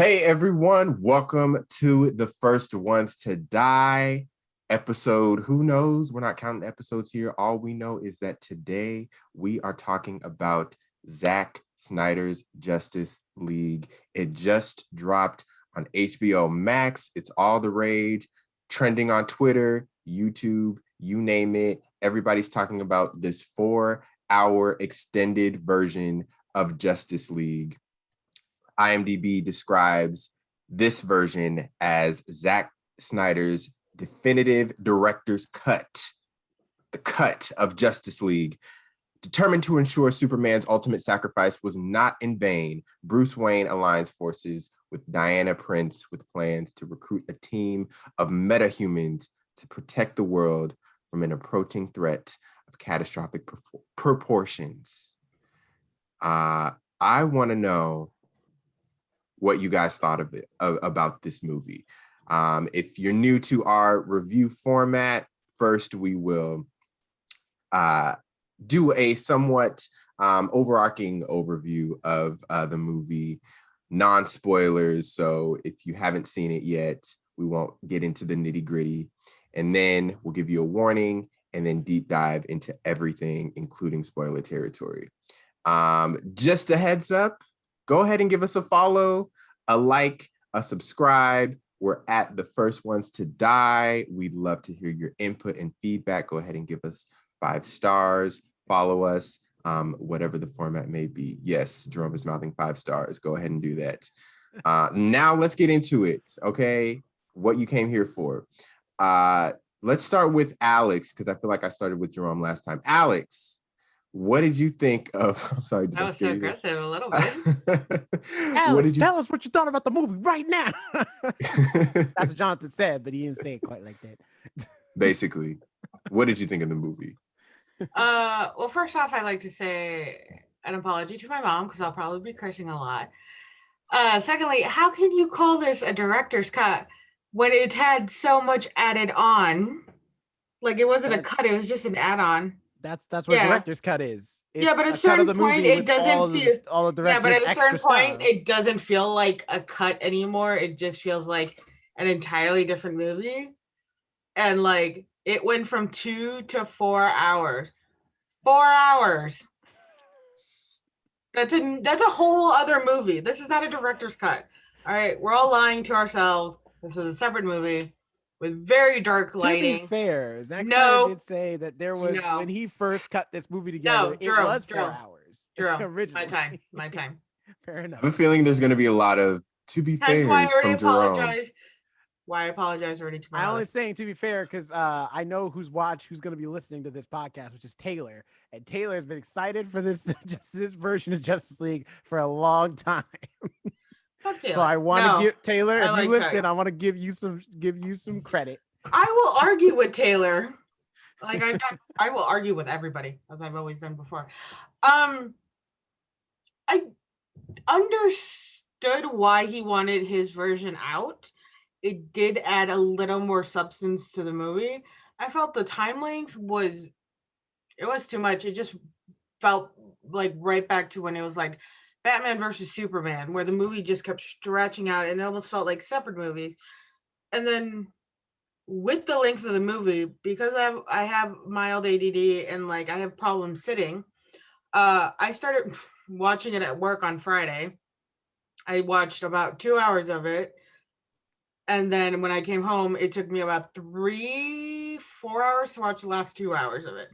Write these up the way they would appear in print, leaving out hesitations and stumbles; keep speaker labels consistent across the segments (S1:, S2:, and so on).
S1: Hey everyone, welcome to the First Ones to Die episode. Who knows? We're not counting episodes here. All we know is that today we are talking about Zack Snyder's Justice League. It just dropped on HBO Max. It's all the rage, trending on Twitter, YouTube, you name it. Everybody's talking about this 4-hour extended version of Justice League. IMDb describes this version as Zack Snyder's definitive director's cut, the cut of Justice League. Determined to ensure Superman's ultimate sacrifice was not in vain, Bruce Wayne aligns forces with Diana Prince with plans to recruit a team of metahumans to protect the world from an approaching threat of catastrophic proportions. I want to know what you guys thought of it, about this movie. If you're new to our review format, first we will do a somewhat overarching overview of the movie, non-spoilers. So if you haven't seen it yet, we won't get into the nitty-gritty. And then we'll give you a warning and then deep dive into everything, including spoiler territory. Just a heads up, go ahead and give us a follow, a like, a subscribe. We're at the First Ones to Die. We'd love to hear your input and feedback. Go ahead and give us 5 stars. Follow us, whatever the format may be. Yes, Jerome is mouthing 5 stars. Go ahead and do that. Now let's get into it, okay? What you came here for. Let's start with Alex, because I feel like I started with Jerome last time. Alex, what did you think of? I'm sorry.
S2: That was so aggressive a little bit.
S3: Alex, tell us what you thought about the movie right now. That's what Jonathan said, but he didn't say it quite like that.
S1: Basically, what did you think of the movie?
S2: Well, first off, I'd like to say an apology to my mom because I'll probably be cursing a lot. Secondly, how can you call this a director's cut when it had so much added on? Like it wasn't a cut; it was just an add-on.
S3: That's what director's cut is.
S2: It's but at a certain point, it doesn't feel all the director's but at a certain point, it doesn't feel like a cut anymore. It just feels like an entirely different movie, and like it went from 2 to 4 hours. 4 hours. That's a whole other movie. This is not a director's cut. All right, we're all lying to ourselves. This is a separate movie with very dark lighting.
S3: To be fair, Zack Snyder did say that there was when he first cut this movie together, it was 4 hours.
S2: Originally. My time.
S3: Fair enough.
S1: I have a feeling there's going to be a lot of to be fair from Jerome.
S2: Why I apologize already to my
S3: I'm only saying to be fair because I know who's going to be listening to this podcast, which is Taylor, and Taylor has been excited for this version of Justice League for a long time. So I want to give Taylor, if you listen, I want to give you some credit.
S2: I will argue with Taylor. I will argue with everybody, as I've always done before. I understood why he wanted his version out. It did add a little more substance to the movie. I felt the time length was too much. It just felt like right back to when it was like Batman versus Superman, where the movie just kept stretching out and it almost felt like separate movies. And then with the length of the movie, because I have mild ADD and like I have problems sitting, I started watching it at work on Friday. I watched about 2 hours of it. And then when I came home, it took me about 3-4 hours to watch the last 2 hours of it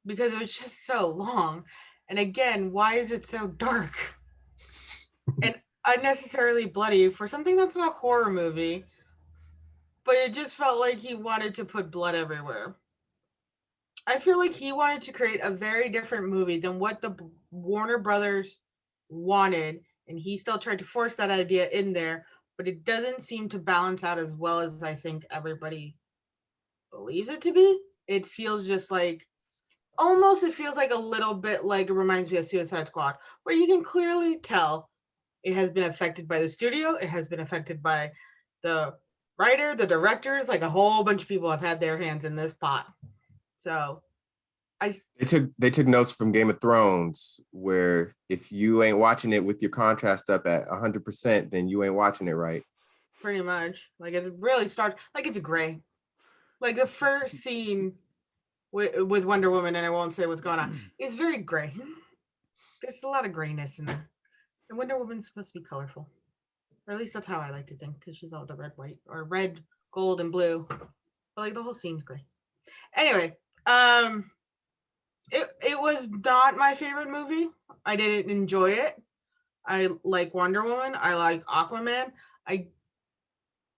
S2: because it was just so long. And again, why is it so dark and unnecessarily bloody for something that's not a horror movie? But it just felt like he wanted to put blood everywhere. I feel like he wanted to create a very different movie than what the Warner Brothers wanted. And he still tried to force that idea in there, but it doesn't seem to balance out as well as I think everybody believes it to be. It feels just like, it feels like a little bit like it reminds me of Suicide Squad, where you can clearly tell it has been affected by the studio. It has been affected by the writer, the directors, like a whole bunch of people have had their hands in this pot. So
S1: They took notes from Game of Thrones, where if you ain't watching it with your contrast up at 100%, then you ain't watching it right.
S2: Pretty much. Like it really starts like it's gray. Like the first scene with Wonder Woman, and I won't say what's going on, is very gray. There's a lot of grayness in there. And Wonder Woman's supposed to be colorful. Or at least that's how I like to think, because she's all the red, white, or red, gold, and blue. But like the whole scene's gray. Anyway, it was not my favorite movie. I didn't enjoy it. I like Wonder Woman. I like Aquaman. I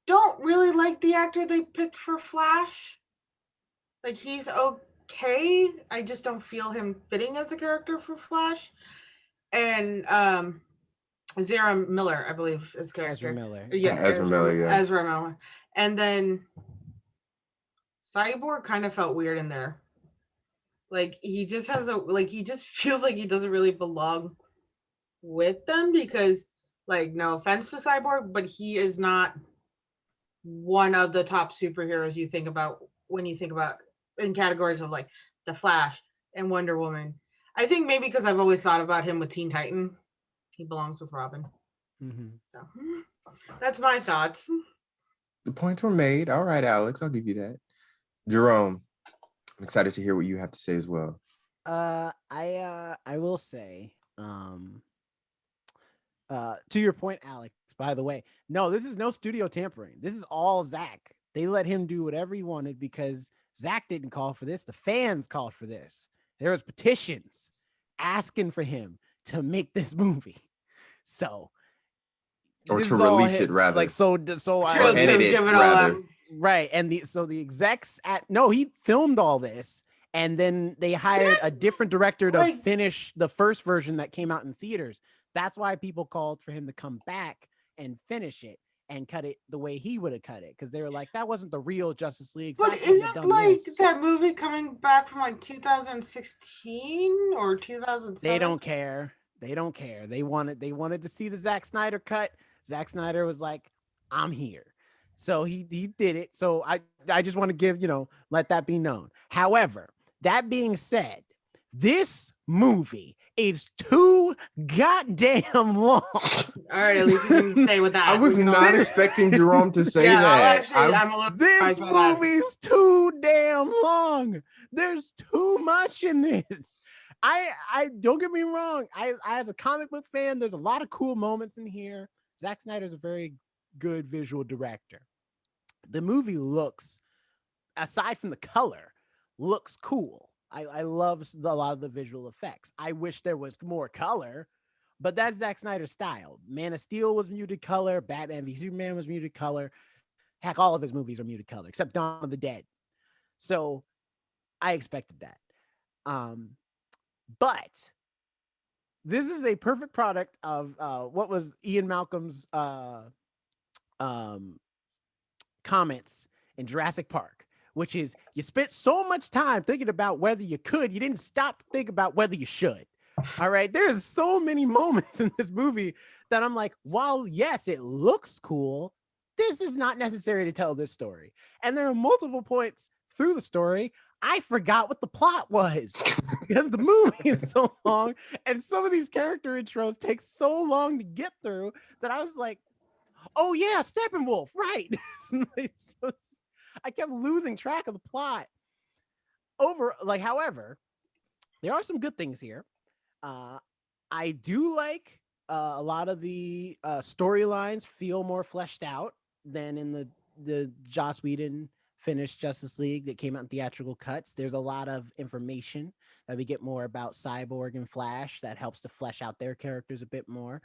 S2: don't really like the actor they picked for Flash. Like he's okay. I just don't feel him fitting as a character for Flash. And Zara Miller, I believe, is character.
S3: Ezra Miller.
S2: Yeah,
S1: Ezra Miller, yeah.
S2: Ezra Miller. And then Cyborg kind of felt weird in there. Like he just he just feels like he doesn't really belong with them because, like, no offense to Cyborg, but he is not one of the top superheroes you think about when you think about in categories of like the Flash and Wonder Woman. I think maybe because I've always thought about him with Teen Titan, he belongs with Robin.
S3: Mm-hmm.
S2: So, that's my thoughts.
S1: The points were made. All right, Alex, I'll give you that. Jerome, I'm excited to hear what you have to say as well.
S3: I will say, to your point, Alex, by the way, no, this is no studio tampering. This is all Zack. They let him do whatever he wanted because Zack didn't call for this. The fans called for this. There was petitions asking for him to make this movie. So,
S1: or to release it, rather.
S3: Like so I
S1: edit it, rather.
S3: Right, and the execs he filmed all this, and then they hired a different director to finish the first version that came out in theaters. That's why people called for him to come back and finish it and cut it the way he would have cut it, because they were like, that wasn't the real Justice League.
S2: But isn't like that movie coming back from like 2016 or 2007?
S3: They don't care. They wanted to see the Zack Snyder cut. Zack Snyder was like, I'm here. So he did it. So I just want to give, let that be known. However, that being said, this movie is too goddamn long.
S2: All right, at least you can say with that.
S1: I was not expecting Jerome to say that.
S2: I'm a little
S3: this movie's too damn long. There's too much in this. I don't get me wrong. I as a comic book fan, there's a lot of cool moments in here. Zack Snyder's a very good visual director. The movie looks, aside from the color, looks cool. I love a lot of the visual effects. I wish there was more color, but that's Zack Snyder's style. Man of Steel was muted color. Batman v Superman was muted color. Heck, all of his movies are muted color, except Dawn of the Dead. So I expected that. But this is a perfect product of what was Ian Malcolm's comments in Jurassic Park, which is you spent so much time thinking about whether you could, you didn't stop to think about whether you should. All right. There's so many moments in this movie that I'm like, while yes, it looks cool, this is not necessary to tell this story. And there are multiple points through the story I forgot what the plot was because the movie is so long and some of these character intros take so long to get through that I was like, oh yeah, Steppenwolf, right. So I kept losing track of the plot. However, there are some good things here. I do like a lot of the storylines feel more fleshed out than in the Joss Whedon finished Justice League that came out in theatrical cuts. There's a lot of information that we get more about Cyborg and Flash that helps to flesh out their characters a bit more.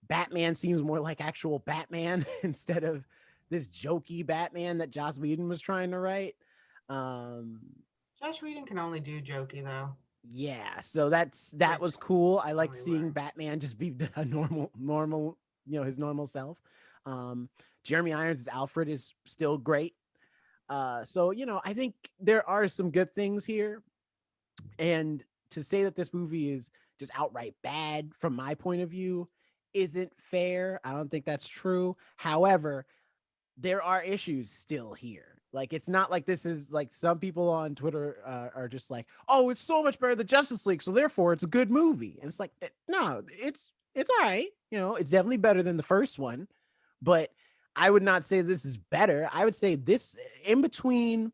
S3: Batman seems more like actual Batman instead of this jokey Batman that Joss Whedon was trying to write.
S2: Joss Whedon can only do jokey though.
S3: Yeah, so that was cool. I liked seeing Batman just be a normal, his normal self. Jeremy Irons' Alfred is still great. So I think there are some good things here. And to say that this movie is just outright bad from my point of view isn't fair. I don't think that's true. However, there are issues still here. Like, it's not like this is like some people on Twitter are just like, oh, it's so much better than Justice League, so therefore it's a good movie. And it's like, no, it's all right. You know, it's definitely better than the first one, but I would not say this is better. I would say this in between.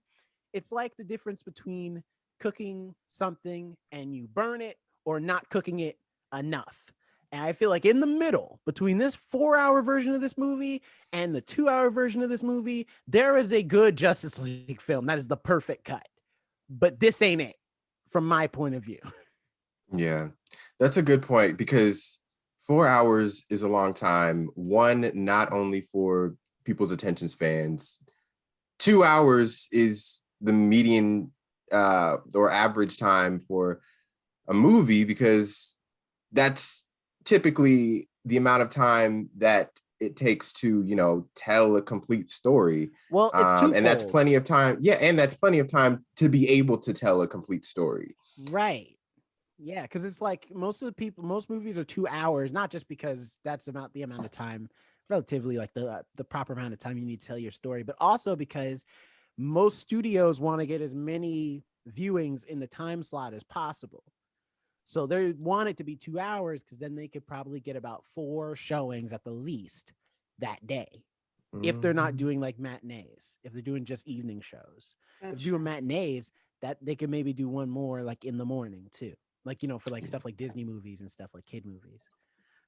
S3: It's like the difference between cooking something and you burn it or not cooking it enough. And I feel like in the middle between this 4-hour version of this movie and the 2-hour version of this movie, there is a good Justice League film. That is the perfect cut. But this ain't it from my point of view.
S1: Yeah, that's a good point, because 4 hours is a long time. One, not only for people's attention spans. 2 hours is the median or average time for a movie, because that's typically the amount of time that it takes to, you know, tell a complete story.
S3: Well, it's twofold.
S1: And that's plenty of time. Yeah, and that's plenty of time to be able to tell a complete story.
S3: Right. Yeah, because it's like most movies are 2 hours, not just because that's about the amount of time, relatively like the proper amount of time you need to tell your story, but also because most studios want to get as many viewings in the time slot as possible. So they want it to be 2 hours because then they could probably get about 4 showings at the least that day. If they're not doing like matinees, if they're doing just evening shows. If they're doing matinees, that they could maybe do one more like in the morning too. Like, you know, for like stuff like Disney movies and stuff like kid movies.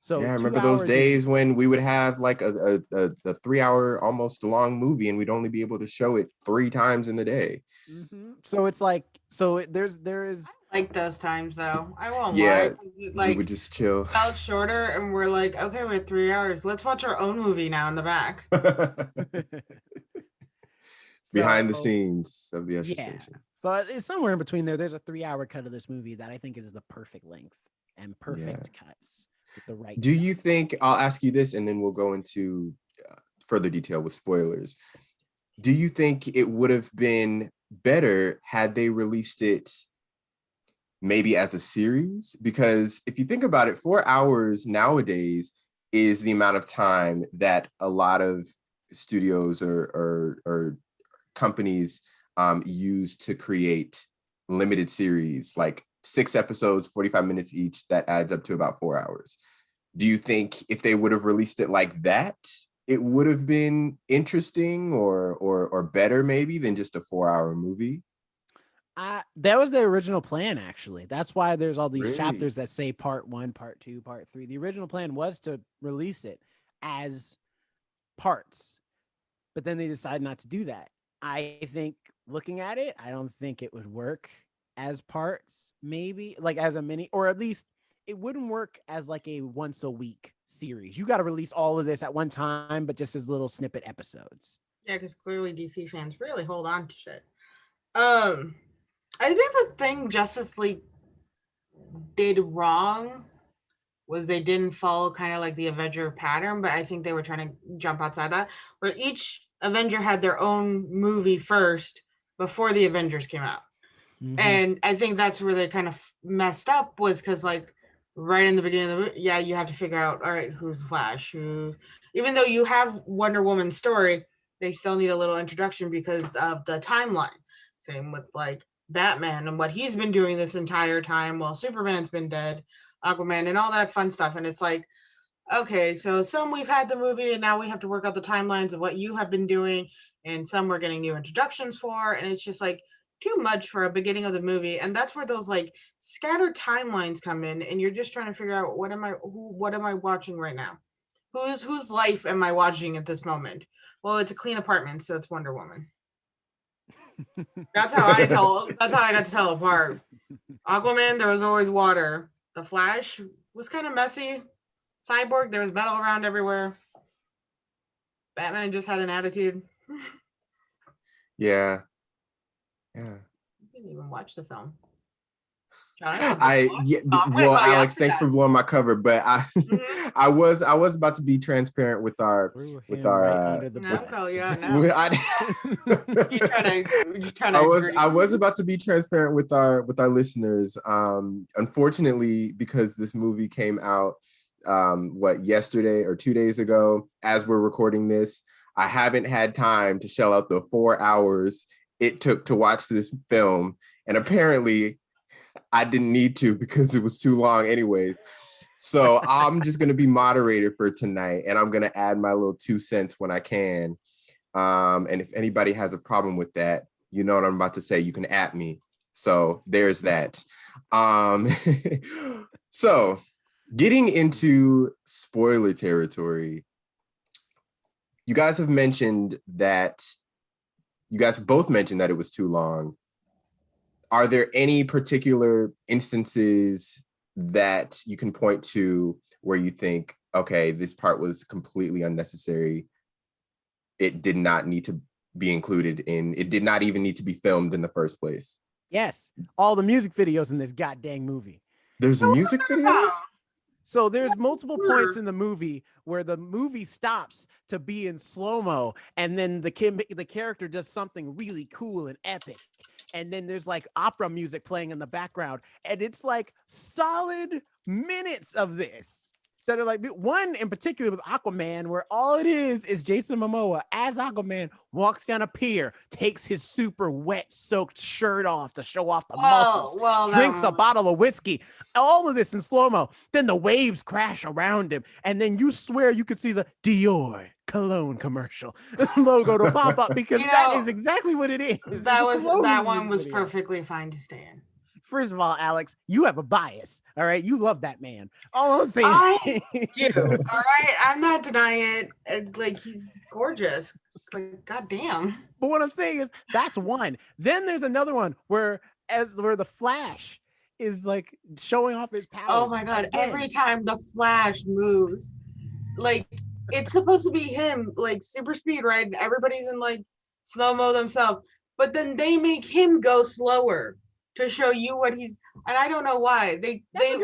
S3: So
S1: yeah, I remember those days when we would have like a 3-hour almost long movie and we'd only be able to show it 3 times in the day.
S3: Mm-hmm. So it's like, there is
S2: I like those times though. I won't
S1: Yeah,
S2: lie. Like,
S1: we would just chill.
S2: felt shorter, and we're like, okay, we're at 3 hours. Let's watch our own movie now in the back.
S1: Behind the scenes of the Usher
S3: yeah.
S1: Station.
S3: So it's somewhere in between there. There's a 3-hour cut of this movie that I think is the perfect length and perfect cuts with the right.
S1: Do you think, I'll ask you this and then we'll go into further detail with spoilers. Do you think it would have been better had they released it maybe as a series? Because if you think about it, 4 hours nowadays is the amount of time that a lot of studios or companies use to create limited series, like 6 episodes, 45 minutes each, that adds up to about 4 hours. Do you think if they would have released it like that, it would have been interesting or better maybe than just a 4-hour movie?
S3: That was the original plan, actually. That's why there's all these
S1: Really?
S3: chapters that say part 1, part 2, part 3. The original plan was to release it as parts, but then they decided not to do that. I think looking at it, I don't think it would work as parts, maybe like as a mini, or at least it wouldn't work as like a once a week series. You got to release all of this at one time, but just as little snippet episodes.
S2: Yeah, because clearly DC fans really hold on to shit. I think the thing Justice League did wrong was they didn't follow kind of like the Avenger pattern, but I think they were trying to jump outside that, where each Avenger had their own movie first before the Avengers came out. Mm-hmm. And I think that's where they kind of messed up, was because like right in the beginning of the movie, you have to figure out, all right, who's Flash, who, even though you have Wonder Woman's story, they still need a little introduction because of the timeline. Same with like Batman and what he's been doing this entire time while Superman's been dead, Aquaman and all that fun stuff. And it's like, okay, so some we've had the movie and now we have to work out the timelines of what you have been doing, and some we're getting new introductions for, and it's just like too much for a beginning of the movie. And that's where those like scattered timelines come in, and you're just trying to figure out what am I watching right now? Whose life am I watching at this moment? Well, it's a clean apartment, so it's Wonder Woman. That's how I got to tell apart. Aquaman, there was always water. The Flash was kind of messy. Cyborg, there was metal around everywhere. Batman just had an attitude.
S1: Yeah.
S2: You didn't even watch the film.
S1: Well, Alex, thanks for blowing my cover, but I was about to be transparent with our I was about to be transparent with our listeners. Unfortunately, because this movie came out yesterday or 2 days ago, as we're recording this, I haven't had time to shell out the 4 hours it took to watch this film. And apparently I didn't need to because it was too long anyways. So I'm just going to be moderator for tonight, and I'm going to add my little 2 cents when I can. And if anybody has a problem with that, you know what I'm about to say, you can at me. So there's that. So getting into spoiler territory, you guys have mentioned that you guys both mentioned that it was too long. Are there any particular instances that you can point to where you think, okay, this part was completely unnecessary? It did not need to be included in, it did not even need to be filmed in the first place.
S3: Yes, all the music videos in this goddamn movie.
S1: There's music videos?
S3: So there's multiple points in the movie where the movie stops to be in slow-mo, and then the character does something really cool and epic. And then there's like opera music playing in the background, and it's like solid minutes of this that are like, one in particular with Aquaman, where all it is Jason Momoa as Aquaman walks down a pier, takes his super wet soaked shirt off to show off the muscles, drinks a bottle of whiskey, all of this in slow-mo. Then the waves crash around him, and then you swear you could see the Dior cologne commercial logo to pop up, because that is exactly what it is.
S2: That one was perfectly fine to stay in.
S3: First of all, Alex, you have a bias. All right, you love that man. All I'm saying, I
S2: do. All right, I'm not denying it. Like, he's gorgeous. Like, goddamn.
S3: But what I'm saying is that's one. Then there's another one where the Flash is like showing off his powers.
S2: Oh my god! Again. Every time the Flash moves, like, it's supposed to be him, like super speed, right? And everybody's in like slow-mo themselves, but then they make him go slower to show you what he's, and I don't know why they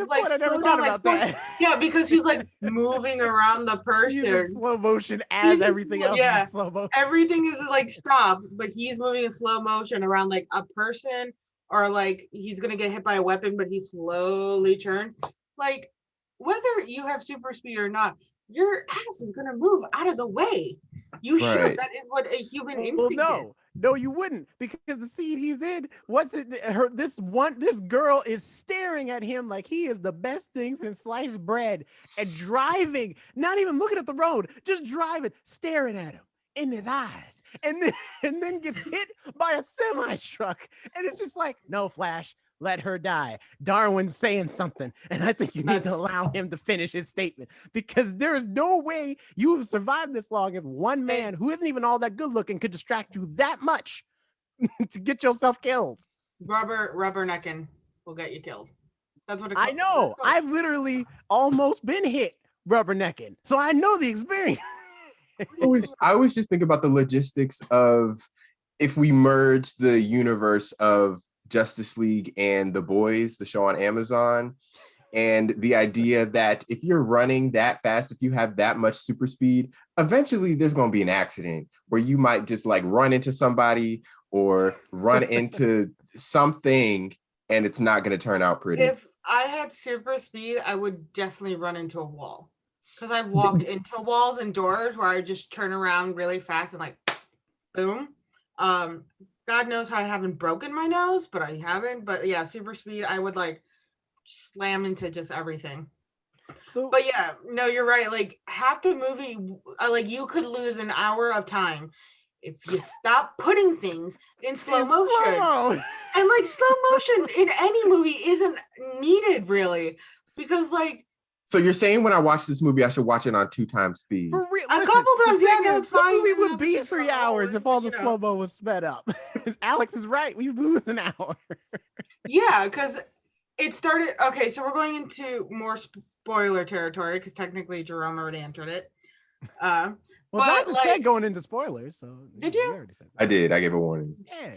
S2: like.
S3: I never thought about that.
S2: Yeah, because he's like moving around the person.
S3: He's in slow motion as everything else is in slow motion.
S2: Everything is like stopped, but he's moving in slow motion around like a person, or like he's gonna get hit by a weapon, but he's slowly turned. Like, whether you have super speed or not, your ass is gonna move out of the way. You should. That is what a human instinct is.
S3: No, you wouldn't, because the scene he's in, this girl is staring at him like he is the best thing since sliced bread, and driving, not even looking at the road, just driving, staring at him in his eyes, and then gets hit by a semi truck, and it's just like, no, Flash, let her die. Darwin's saying something, and I think you need to allow him to finish his statement, because there is no way you have survived this long if one man who isn't even all that good looking could distract you that much to get yourself killed.
S2: Rubbernecking will get you killed. That's what
S3: I know. I've literally almost been hit rubbernecking, so I know the experience.
S1: I was just thinking about the logistics of if we merge the universe of Justice League and The Boys, the show on Amazon, and the idea that if you're running that fast, if you have that much super speed, eventually there's going to be an accident where you might just like run into somebody or run into something, and it's not going to turn out pretty.
S2: If I had super speed, I would definitely run into a wall, because I've walked into walls and doors where I just turn around really fast and like boom. God knows how I haven't broken my nose, but I haven't. But yeah, super speed, I would like slam into just everything. But yeah, no, you're right. Like, half the movie, like, you could lose an hour of time if you stop putting things in slow motion. And like, slow motion in any movie isn't needed really, because like.
S1: So you're saying when I watch this movie, I should watch it on 2 times speed?
S3: For real,
S2: a couple times, yeah, that's fine.
S3: The movie would be 3 hours if all the slow-mo was sped up. Alex is right. We lose an hour.
S2: Yeah, because it started. Okay, so we're going into more spoiler territory, because technically Jerome already entered it.
S3: Well, Jonathan said going into spoilers. So
S2: did you?
S3: Already said that.
S1: I did. I gave a warning.
S3: Yeah.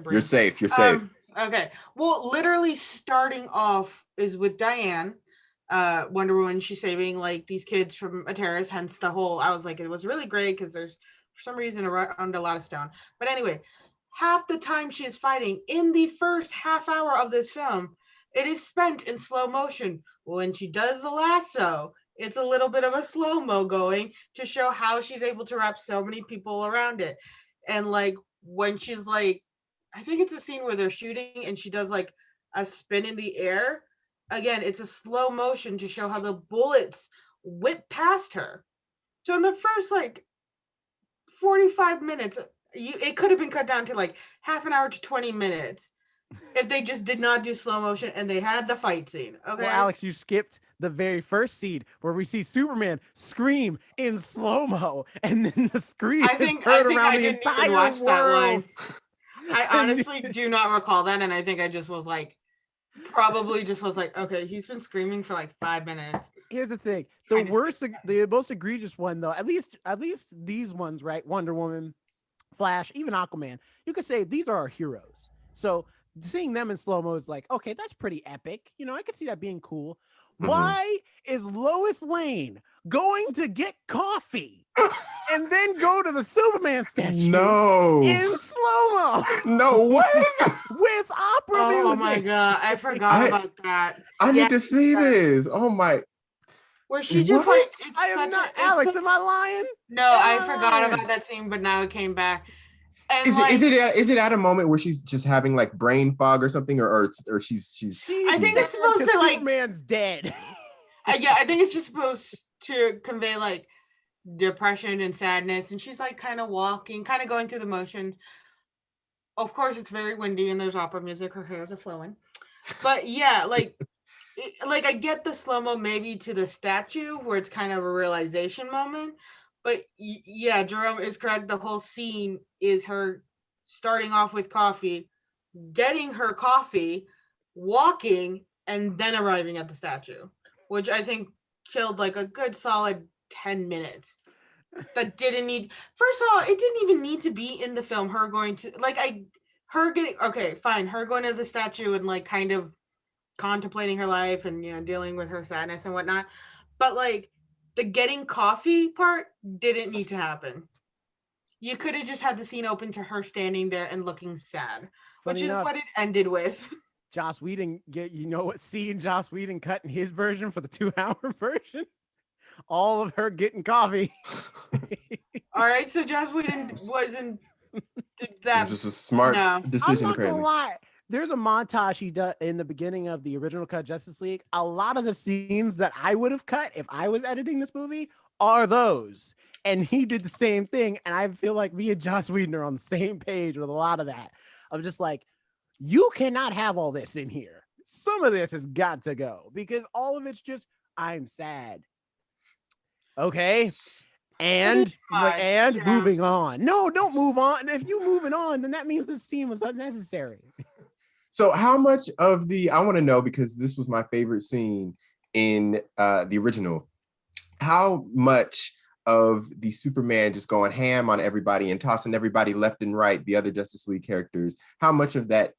S1: You're safe. You're safe.
S2: Okay. Well, literally starting off is with Diane. Wonder Woman, she's saving like these kids from a terrorist, hence the whole, I was like, it was really great because there's for some reason around a lot of stone. But anyway, half the time she is fighting in the first half hour of this film, it is spent in slow motion. When she does the lasso, It's a little bit of a slow-mo going to show how she's able to wrap so many people around it. And like when she's like, I think it's a scene where they're shooting and she does like a spin in the air. Again, it's a slow motion to show how the bullets whip past her. So in the first like 45 minutes, it could have been cut down to like half an hour to 20 minutes if they just did not do slow motion and they had the fight scene. Okay.
S3: Well, Alex, you skipped the very first scene where we see Superman scream in slow-mo, and then the scream is heard around the entire world.
S2: That one. I honestly do not recall that, and I think I just was like, okay, he's been screaming for like 5 minutes.
S3: Here's the thing: the most egregious one, though, at least these ones, right? Wonder Woman, Flash, even Aquaman. You could say these are our heroes. So seeing them in slow-mo is like, okay, that's pretty epic. You know, I could see that being cool. Why is Lois Lane going to get coffee and then go to the Superman statue?
S1: No.
S3: In slow-mo.
S1: No, what?
S3: With opera music.
S2: Oh my God, I forgot about that.
S1: I need to see this. Oh my.
S2: Where she just like,
S3: I am not, Alex, am I lying?
S2: No, I forgot about that scene, but now it came back. And
S1: is it at a moment where she's just having like brain fog or something, or she's
S2: I think it's supposed to like
S3: Superman's dead.
S2: Yeah, I think it's just supposed to convey like depression and sadness, and she's like kind of walking, kind of going through the motions. Of course, it's very windy and there's opera music. Her hairs are flowing, but yeah, like I get the slow mo maybe to the statue where it's kind of a realization moment. But yeah, Jerome is correct. The whole scene is her starting off with coffee, getting her coffee, walking, and then arriving at the statue, which I think killed like a good solid 10 minutes. That didn't need, first of all, it didn't even need to be in the film. Her going to, her going to the statue and like kind of contemplating her life and, you know, dealing with her sadness and whatnot. But like, the getting coffee part didn't need to happen. You could have just had the scene open to her standing there and looking sad, which is what it ended with.
S3: Joss Whedon, you know what scene Joss Whedon cut in his version for the 2-hour version? All of her getting coffee.
S2: All right, so Joss Whedon wasn't that.
S1: It was just a smart decision.
S3: I'm not gonna lie. There's a montage he does in the beginning of the original cut Justice League. A lot of the scenes that I would have cut if I was editing this movie are those. And he did the same thing. And I feel like me and Joss Whedon are on the same page with a lot of that. I'm just like, you cannot have all this in here. Some of this has got to go because all of it's just, I'm sad. Okay. And moving on. No, don't move on. If you moving on, then that means this scene was unnecessary.
S1: So how much of I want to know, because this was my favorite scene in the original, how much of the Superman just going ham on everybody and tossing everybody left and right, the other Justice League characters, how much of that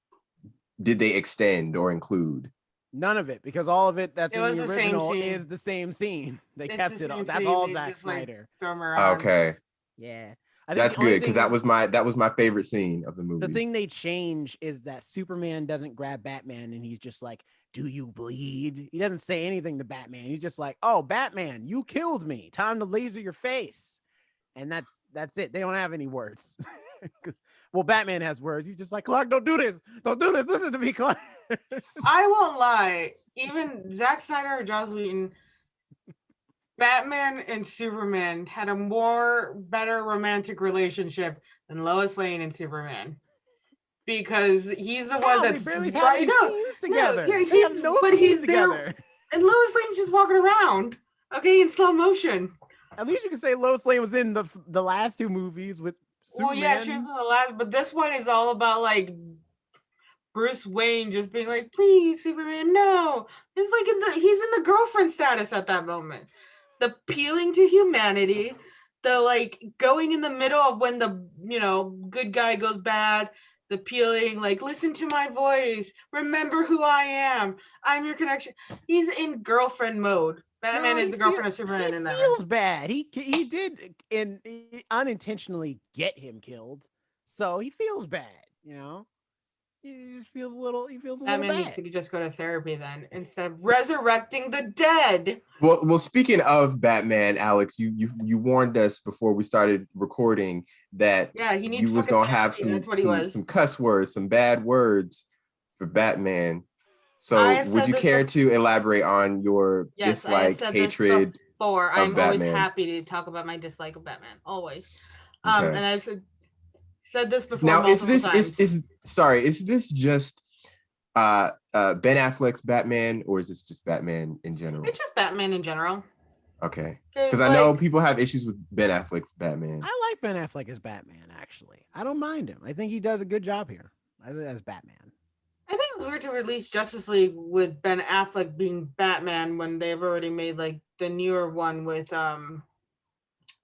S1: did they extend or include?
S3: None of it, because all of it that's in the original is the same scene. They kept it. That's all Zack Snyder.
S1: Okay.
S3: Yeah.
S1: That's good, because that was my favorite scene of the movie.
S3: The thing they change is that Superman doesn't grab Batman and he's just like, do you bleed? He doesn't say anything to Batman. He's just like, oh, Batman, you killed me. Time to laser your face. And that's it. They don't have any words. Well, Batman has words. He's just like, Clark, don't do this. Don't do this. Listen to me, Clark.
S2: I won't lie. Even Zack Snyder or Joss Whedon, Batman and Superman had a better romantic relationship than Lois Lane and Superman. Because he's the one that's
S3: barely have any scenes together.
S2: No,
S3: they have no scenes together.
S2: And Lois Lane's just walking around, okay, in slow motion.
S3: At least you can say Lois Lane was in the last two movies with Superman. Well, yeah,
S2: she was in the last, but this one is all about like Bruce Wayne just being like, please, Superman, no. It's like he's in the girlfriend status at that moment. The appealing to humanity, the like going in the middle of when the, you know, good guy goes bad, the peeling, like, listen to my voice, remember who I am, I'm your connection. He's in girlfriend mode. Batman is the girlfriend of Superman in that.
S3: He feels bad. He did unintentionally get him killed, so he feels bad, you know. he just feels a little. He feels a
S2: That
S3: little
S2: man needs
S3: bad.
S2: to just go to therapy then, instead of resurrecting the dead.
S1: Well, speaking of Batman, Alex, you warned us before we started recording that
S2: Yeah, he needs
S1: you was
S2: fucking
S1: gonna have
S2: therapy. That's what he was.
S1: some cuss words, some bad words for Batman.
S2: I
S1: So,
S2: have
S1: would
S2: said
S1: you
S2: this
S1: care to elaborate on your
S2: Yes, I have
S1: dislike,
S2: said
S1: hatred
S2: this before.
S1: of
S2: I'm always
S1: Batman?
S2: happy to talk about my dislike of Batman. Always.
S1: Okay.
S2: And I've said this before
S1: Now, is
S2: multiple
S1: this
S2: times.
S1: is this just Ben Affleck's Batman, or is this just Batman in general?
S2: It's just Batman in general.
S1: Okay, because I know people have issues with Ben Affleck's Batman.
S3: I like Ben Affleck as Batman. Actually, I don't mind him. I think he does a good job here as Batman.
S2: I think it's weird to release Justice League with Ben Affleck being Batman when they've already made like the newer one with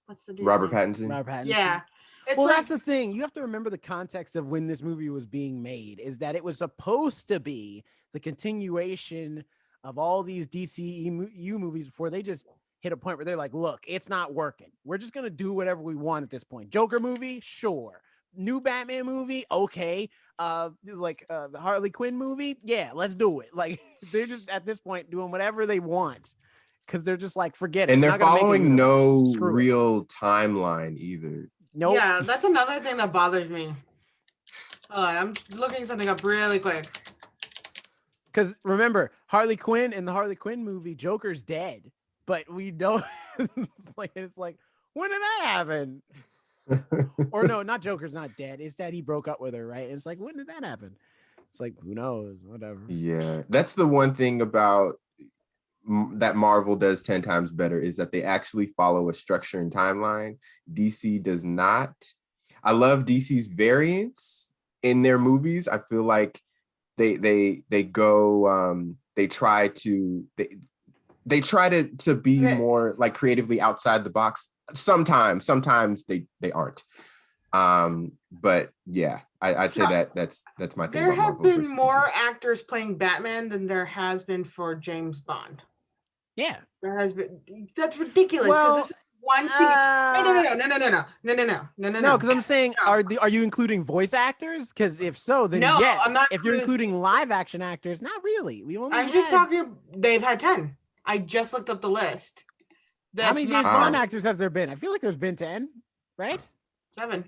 S2: what's the dude's
S1: Robert
S2: name?
S1: Pattinson.
S3: Robert Pattinson.
S2: Yeah. It's
S3: Well,
S2: like,
S3: that's the thing. You have to remember the context of when this movie was being made is that it was supposed to be the continuation of all these DCEU movies before they just hit a point where they're like, look, it's not working. We're just going to do whatever we want at this point. Joker movie, sure. New Batman movie, okay. The Harley Quinn movie, yeah, let's do it. Like, they're just at this point doing whatever they want because they're just like, forget it.
S1: And
S3: We're
S1: they're
S3: not gonna make a
S1: following
S3: universe.
S1: no
S3: Screw it.
S1: real timeline either.
S3: Nope.
S2: Yeah, that's another thing that bothers me. Hold on, I'm looking something up really quick.
S3: Because remember, Harley Quinn in the Harley Quinn movie, Joker's dead, but we don't. it's like, when did that happen? Or no, not Joker's not dead. It's that he broke up with her, right? And it's like, when did that happen? It's like, who knows? Whatever.
S1: Yeah, that's the one thing about that Marvel does 10 times better is that they actually follow a structure and timeline. DC does not. I love DC's variants in their movies. I feel like they try to be more like creatively outside the box. Sometimes they aren't. But yeah, I'd say that's my thing.
S2: There
S1: about
S2: have
S1: Marvel
S2: been
S1: versus
S2: more
S1: DC.
S2: actors playing Batman than there has been for James Bond.
S3: Yeah.
S2: There has been. That's ridiculous.
S3: Well,
S2: This is one thing. No.
S3: No, because I'm saying, are you including voice actors? Because if so, then
S2: No,
S3: yes.
S2: I'm not
S3: If you're including live action actors, not really. We only.
S2: I'm just talking. They've had 10. I just looked up the list.
S3: How many James
S1: not-
S3: Bond actors has there been? I feel like there's been 10, right?
S2: 7.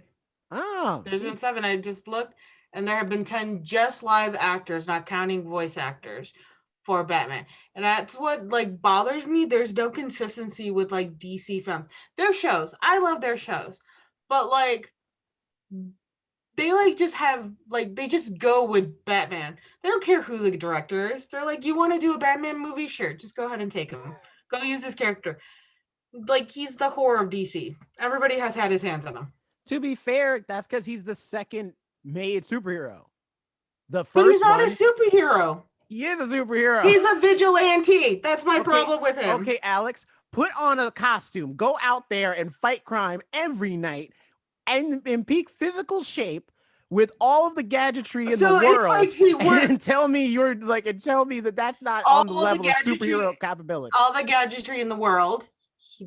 S3: Oh,
S2: There's been 7. I just looked, and there have been 10 just live actors, not counting voice actors, for Batman. And that's what like bothers me. There's no consistency with like DC films. Their shows, I love their shows, but like they like just have like they just go with Batman. They don't care who the director is. They're like, you want to do a Batman movie? Sure, just go ahead and take him. Go use this character. Like he's the horror of DC. Everybody has had his hands on him.
S3: to be fair, that's because he's the second made superhero. The
S2: But he's
S3: first
S2: not
S3: one,
S2: a superhero.
S3: he is a superhero.
S2: He's a vigilante. That's my
S3: Okay,
S2: problem with him.
S3: Okay, Alex, put on a costume, go out there and fight crime every night, and in peak physical shape with all of the gadgetry in
S2: So
S3: the
S2: it's
S3: world,
S2: like he
S3: and tell me that that's not
S2: All
S3: on the
S2: the
S3: level of
S2: gadgetry-
S3: superhero capability.
S2: all the gadgetry in the world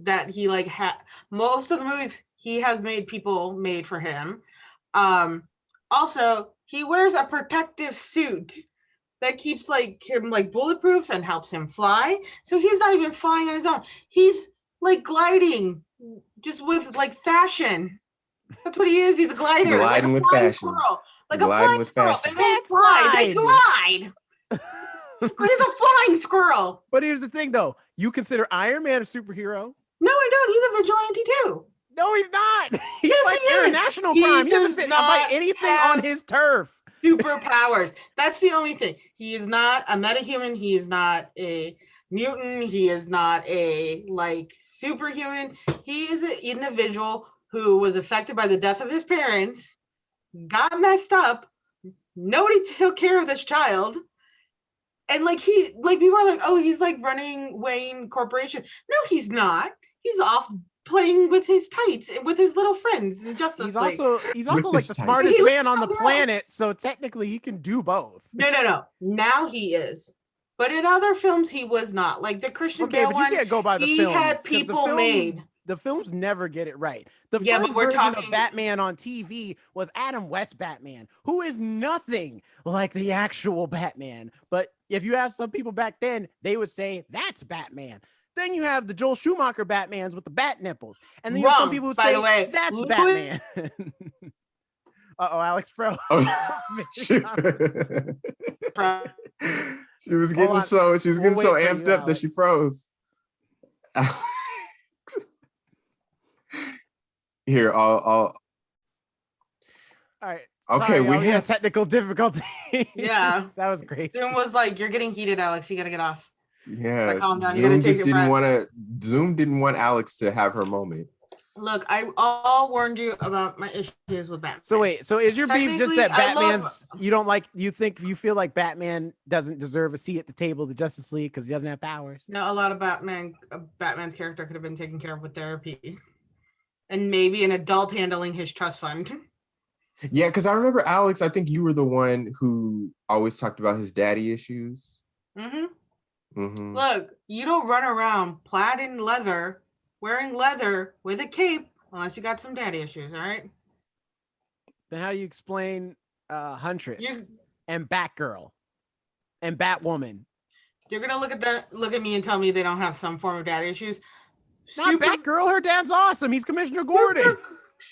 S2: that he like had. Most of the movies he has made people made for him. Also, he wears a protective suit that keeps like him like bulletproof and helps him fly. So he's not even flying on his own. He's like gliding just with like fashion. That's what he is. He's a glider,
S1: Gliding
S2: like
S1: with
S2: a flying
S1: fashion.
S2: squirrel, like
S1: Gliding
S2: a flying
S1: with
S2: squirrel.
S1: fashion.
S2: They don't fly. They glide. He's a flying squirrel.
S3: But here's the thing, though. You consider Iron Man a superhero?
S2: No, I don't. He's a vigilante too.
S3: No, he's not. He
S2: Yes,
S3: fights
S2: he is.
S3: international
S2: He
S3: crime. He
S2: does
S3: doesn't
S2: not
S3: fight anything
S2: have-
S3: on his turf.
S2: Superpowers. That's the only thing. He is not a metahuman. He is not a mutant. He is not a like superhuman. He is an individual who was affected by the death of his parents, got messed up. Nobody took care of this child. And like people are like, oh, he's like running Wayne Corporation. No, he's not. He's off playing with his tights and with his little friends in Justice
S3: He's
S2: League.
S3: also like
S1: his
S3: the
S1: tights.
S3: smartest
S2: He
S3: man on the
S2: looks so
S3: planet, so technically he can do both.
S2: No. Now he is. But in other films, he was not. Like the Christian
S3: Okay,
S2: Bale
S3: but you
S2: one,
S3: can't go by the
S2: he
S3: films.
S2: had
S3: 'cause the
S2: people
S3: films
S2: made.
S3: the films never get it right. The
S2: Yeah,
S3: first
S2: but we're
S3: version of
S2: talking-
S3: Batman on TV was Adam West Batman, who is nothing like the actual Batman. But if you ask some people back then, they would say that's Batman. Then you have the Joel Schumacher Batmans with the bat nipples. And then you have some
S2: Wrong,
S3: people who
S2: by
S3: say
S2: the way.
S3: that's
S2: Louis-
S3: Batman. Uh-oh, Alex froze.
S1: Oh, she was getting
S3: on.
S1: so she was
S3: We'll
S1: getting so
S3: wait for
S1: amped
S3: you,
S1: up that she
S3: Alex.
S1: froze. Here, I'll
S3: All right.
S1: Okay,
S3: Sorry,
S1: we
S3: y'all,
S1: had-
S3: had technical difficulties.
S2: Yeah.
S3: That was crazy.
S2: Zoom was like, you're getting heated, Alex. You gotta get off.
S1: yeah.
S2: calm down, you gotta
S1: Zoom
S2: take
S1: just
S2: a
S1: didn't
S2: breath.
S1: Zoom didn't want Alex to have her moment.
S2: Look, I all warned you about my issues with Batman.
S3: So wait, so is your beef just that
S2: Technically, I love-
S3: Batman's you feel like Batman doesn't deserve a seat at the table of the Justice League because he doesn't have powers?
S2: No, a lot of Batman's character could have been taken care of with therapy. And maybe an adult handling his trust fund.
S1: Yeah, because I remember Alex, I think you were the one who always talked about his daddy issues.
S2: Mm-hmm. Look, you don't run around plaid in leather, wearing leather with a cape, unless you got some daddy issues, all right?
S3: Then how do you explain Huntress and Batgirl and Batwoman?
S2: You're gonna look at me and tell me they don't have some form of daddy issues.
S3: Not Batgirl, her dad's awesome. He's Commissioner Gordon.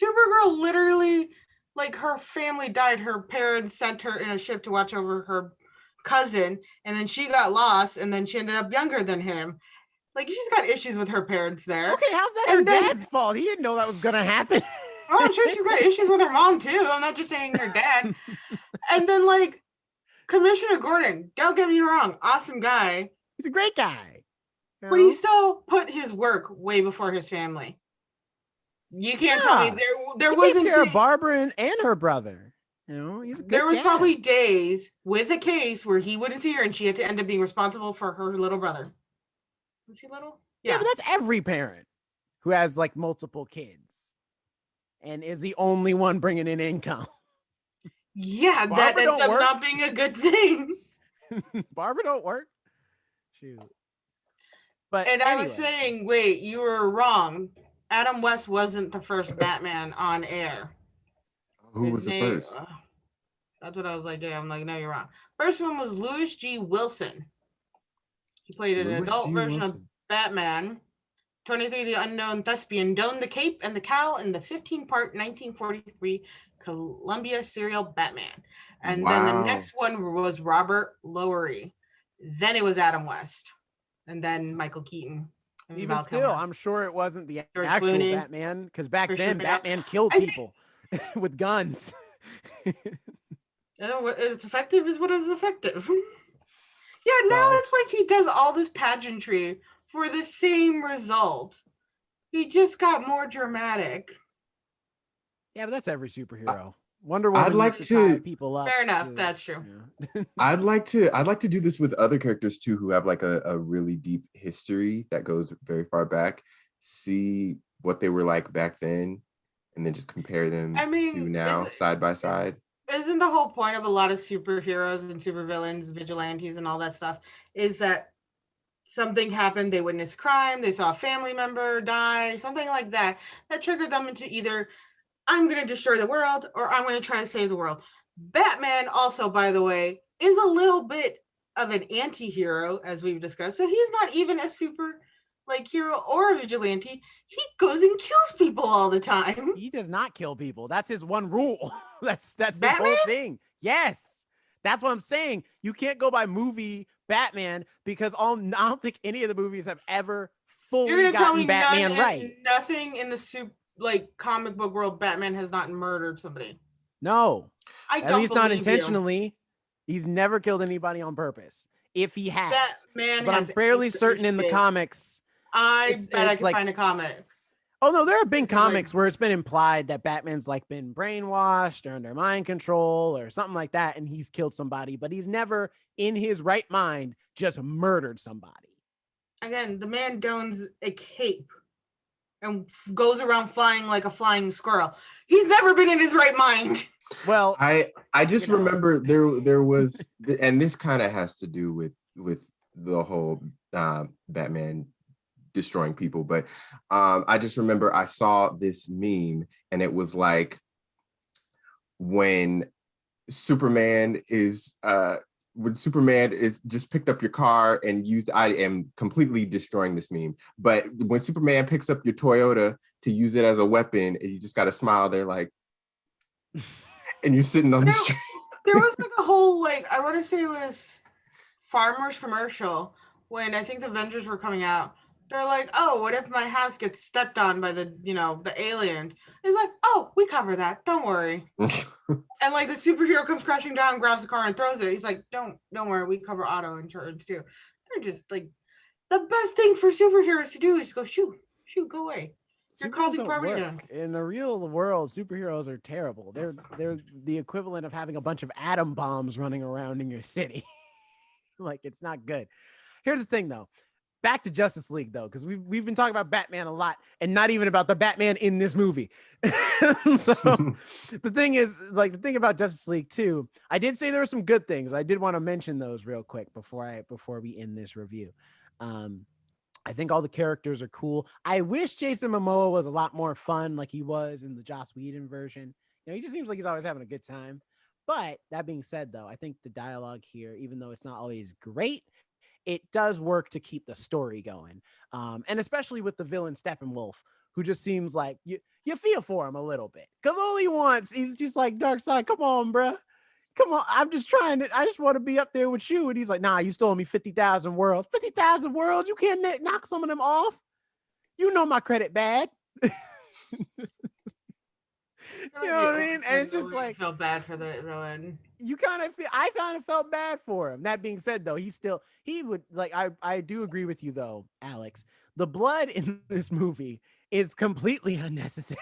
S2: Supergirl literally, like, her family died. Her parents sent her in a ship to watch over her cousin, and then she got lost, and then she ended up younger than him. Like, she's got issues with her parents there.
S3: Okay, how's that her dad's fault? He didn't know that was gonna happen.
S2: Oh, I'm sure she's got issues with her mom too. I'm not just saying her dad. And then, like, Commissioner Gordon, don't get me wrong, awesome guy.
S3: He's a great guy.
S2: But he still put his work way before his family. You can't tell me there wasn't
S3: takes care of Barbara and her brother. You know, he's a good
S2: there was
S3: dad.
S2: probably days with a case where he wouldn't see her and she had to end up being responsible for her little brother. Was he little?
S3: Yeah, but that's every parent who has like multiple kids and is the only one bringing in income.
S2: Yeah,
S3: Barbara
S2: that ends
S3: don't
S2: up
S3: work.
S2: not being a good thing.
S3: Barbara don't work. Shoot. But
S2: And
S3: anyway.
S2: I was saying, wait, you were wrong. Adam West wasn't the first Batman on air.
S1: Who
S2: His
S1: was the
S2: name-
S1: first?
S2: That's what I was like. Yeah, I'm like, no, you're wrong. First one was Louis G. Wilson. He played an
S1: Louis
S2: adult
S1: G.
S2: version of
S1: Wilson.
S2: Batman. 23, the unknown thespian donned the cape and the cowl in the 15-part 1943 Columbia serial Batman. And then the
S1: Wow.
S2: next one was Robert Lowery. Then it was Adam West. And then Michael Keaton. and
S3: Even
S2: Val
S3: still,
S2: Kilmer.
S3: I'm sure it wasn't the
S2: George
S3: actual
S2: Clooney.
S3: Batman because back
S2: Christian
S3: then
S2: Bale.
S3: Batman killed
S2: I think-
S3: people with guns.
S2: It's effective is what is effective. Yeah, now
S3: So-
S2: it's like he does all this pageantry for the same result. He just got more dramatic.
S3: Yeah, but that's every superhero. Wonder Woman
S1: I'd like
S3: used to tie
S1: to-
S3: people up.
S2: Fair enough,
S3: to-
S2: that's true.
S3: yeah.
S1: I'd like to do this with other characters too who have like a really deep history that goes very far back. See what they were like back then, and then just compare them
S2: I mean,
S1: to now
S2: is it-
S1: side by side.
S2: Isn't the whole point of a lot of superheroes and supervillains, vigilantes, and all that stuff is that something happened, they witnessed crime, they saw a family member die, something like that, that triggered them into either I'm going to destroy the world or I'm going to try to save the world. Batman also, by the way, is a little bit of an anti-hero, as we've discussed. So he's not even a super hero or a vigilante. He goes and kills people all the time.
S3: He does not kill people. That's his one rule. that's his
S2: Batman?
S3: whole thing. Yes. That's what I'm saying. You can't go by movie Batman because I don't think any of the movies have ever
S2: You're
S3: fully
S2: gonna tell me
S3: gotten Batman right.
S2: nothing in the comic book world, Batman has not murdered somebody.
S3: No.
S2: I
S3: At
S2: don't
S3: least not
S2: believe you.
S3: intentionally. He's never killed anybody on purpose. If he has.
S2: Batman
S3: But I'm
S2: has
S3: fairly certain in the
S2: instances.
S3: comics.
S2: I
S3: it's
S2: bet I can
S3: like-
S2: find a comic.
S3: Oh no, there have been
S2: This is like-
S3: comics where it's been implied that Batman's been brainwashed or under mind control or something like that, and he's killed somebody, but he's never in his right mind just murdered somebody.
S2: Again, the man dons a cape and goes around flying like a flying squirrel. He's never been in his right mind.
S3: Well,
S1: I just
S3: You know.
S1: remember there was, and this kind of has to do with the whole Batman destroying people. But I just remember I saw this meme, and it was like when Superman is just picked up your car and used, I am completely destroying this meme, but when Superman picks up your Toyota to use it as a weapon, and you just got to smile, they're like, and you're sitting on the street.
S2: There was like a whole, like, I want to say it was Farmers commercial when I think the Avengers were coming out. They're like, oh, what if my house gets stepped on by the aliens? It's like, oh, we cover that. Don't worry. And like the superhero comes crashing down, grabs the car and throws it. He's like, don't worry, we cover auto insurance too. They're just like, the best thing for superheroes to do is go shoot, go away. You're causing property damage.
S3: In the real world, superheroes are terrible. They're the equivalent of having a bunch of atom bombs running around in your city. Like, it's not good. Here's the thing, though. Back to Justice League, though, because we've been talking about Batman a lot, and not even about the Batman in this movie. So the thing about Justice League 2, I did say there were some good things. I did want to mention those real quick before we end this review. I think all the characters are cool. I wish Jason Momoa was a lot more fun, like he was in the Joss Whedon version. He just seems like he's always having a good time. But that being said, though, I think the dialogue here, even though it's not always great, it does work to keep the story going. And especially with the villain Steppenwolf, who just seems like you feel for him a little bit. Because all he wants, he's just like, Darkseid, come on, bruh. Come on, I just want to be up there with you. And he's like, nah, you stole me 50,000 worlds. 50,000 worlds? You can't knock some of them off? You know my credit bad. You know what I mean? And it's just like,
S2: felt bad for the villain.
S3: I kind of felt bad for him. That being said, though, he would like, I do agree with you though, Alex. The blood in this movie is completely unnecessary.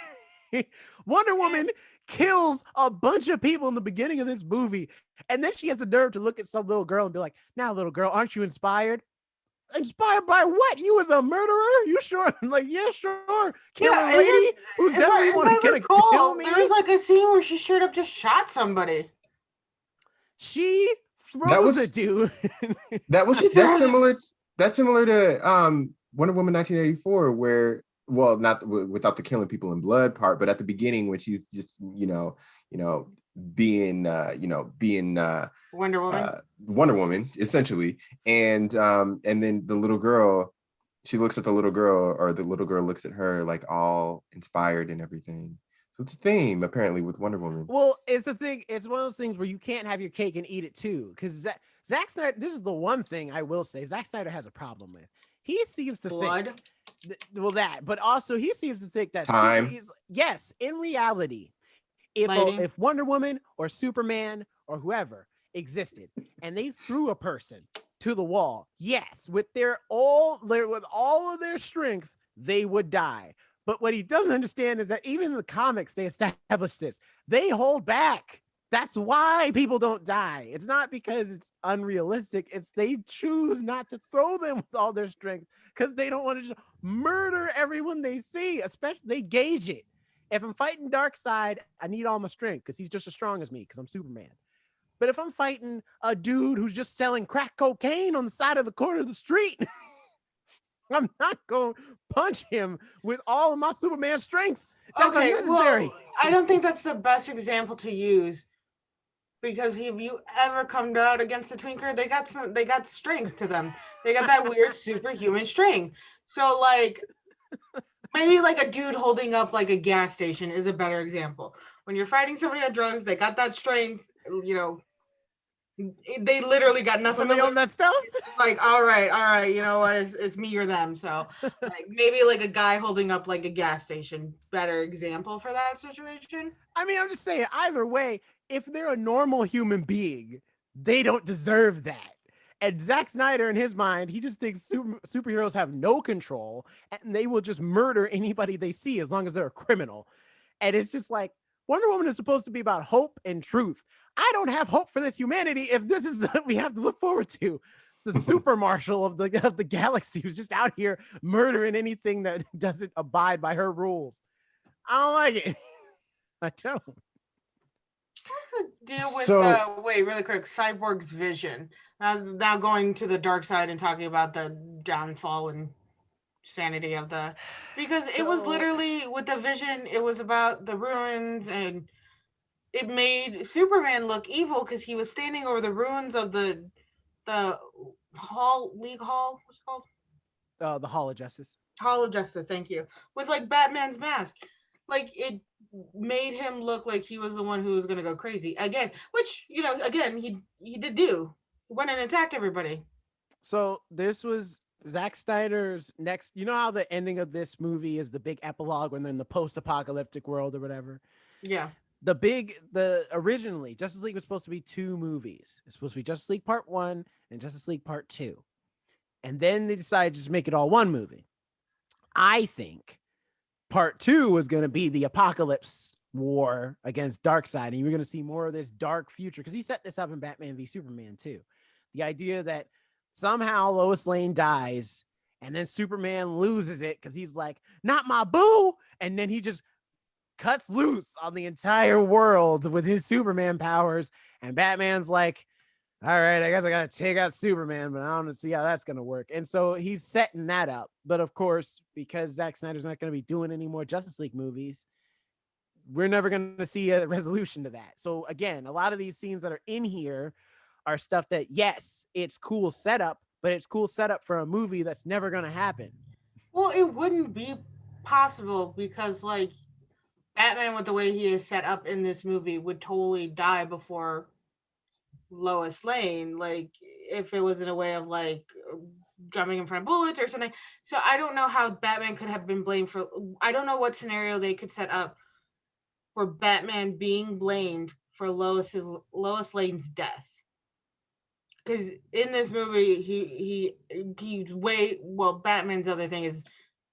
S3: Wonder Woman kills a bunch of people in the beginning of this movie, and then she has the nerve to look at some little girl and be like, now, little girl, aren't you inspired? Inspired by what? You was a murderer? You sure? I'm like, yeah, sure. Kill a lady who's definitely want to kill me.
S2: There was like a scene where she straight up just shot somebody.
S3: She throws a dude.
S1: That's similar to Wonder Woman 1984, where, well, not without the killing people in blood part, but at the beginning when she's just being Wonder Woman essentially, and then the little girl, she looks at the little girl, or the little girl looks at her, like all inspired and everything. So it's a theme apparently with Wonder Woman.
S3: Well, it's the thing. It's one of those things where you can't have your cake and eat it too. Because Zack Snyder, this is the one thing I will say Zack Snyder has a problem with. He seems to think, but also he seems to think that
S1: time.
S3: Yes, in reality, if Wonder Woman or Superman or whoever existed and they threw a person to the wall, yes, with all of their strength, they would die. But what he doesn't understand is that even in the comics, they established this. They hold back. That's why people don't die. It's not because it's unrealistic. It's they choose not to throw them with all their strength because they don't want to just murder everyone they see. Especially, they gauge it. If I'm fighting Darkseid, I need all my strength because he's just as strong as me because I'm Superman. But if I'm fighting a dude who's just selling crack cocaine on the side of the corner of the street, I'm not going to punch him with all of my Superman strength. That's unnecessary.
S2: Well, I don't think that's the best example to use because if you ever come out against a twinker, they got strength to them. They got that weird superhuman strength. So like maybe like a dude holding up like a gas station is a better example. When you're fighting somebody on drugs, they got that strength, they literally got nothing
S3: on that stuff.
S2: Like, all right, you know what? It's me or them. So, like, maybe like a guy holding up like a gas station, better example for that situation.
S3: I mean, I'm just saying. Either way, if they're a normal human being, they don't deserve that. And Zack Snyder, in his mind, he just thinks superheroes have no control and they will just murder anybody they see as long as they're a criminal. And it's just like, Wonder Woman is supposed to be about hope and truth. I don't have hope for this humanity if this is what we have to look forward to. The super marshal of the galaxy who's just out here murdering anything that doesn't abide by her rules. I don't like it. I don't.
S2: What's the deal with wait, really quick, Cyborg's vision? Now going to the dark side and talking about the downfall and sanity of the, because it was literally with the vision, it was about the ruins, and it made Superman look evil because he was standing over the ruins of the League Hall, what's it called?
S3: The Hall of Justice.
S2: Hall of Justice, thank you. With like Batman's mask. Like it made him look like he was the one who was gonna go crazy. Again, which, again, he did do. He went and attacked everybody.
S3: So this was Zack Snyder's next. You know how the ending of this movie is the big epilogue when they're in the post-apocalyptic world or whatever?
S2: Yeah.
S3: Originally Justice League was supposed to be 2 movies. It's supposed to be Justice League Part 1 and Justice League Part 2. And then they decided to just make it all one movie. I think Part 2 was going to be the apocalypse war against Darkseid, and you're going to see more of this dark future, because he set this up in Batman v Superman too. The idea that somehow Lois Lane dies and then Superman loses it because he's like, not my boo, and then he just cuts loose on the entire world with his Superman powers, and Batman's like, all right, I guess I gotta take out Superman, but I don't see how that's gonna work. And so he's setting that up. But of course, because Zack Snyder's not gonna be doing any more Justice League movies, we're never gonna see a resolution to that. So again, a lot of these scenes that are in here are stuff that, yes, it's cool setup, but it's cool setup for a movie that's never gonna happen.
S2: Well, it wouldn't be possible because, like, Batman, with the way he is set up in this movie, would totally die before Lois Lane, like if it was in a way of like jumping in front of bullets or something. So I don't know how Batman could have been blamed for. I don't know what scenario they could set up for Batman being blamed for Lois Lane's death. Because in this movie, he's way well. Batman's other thing is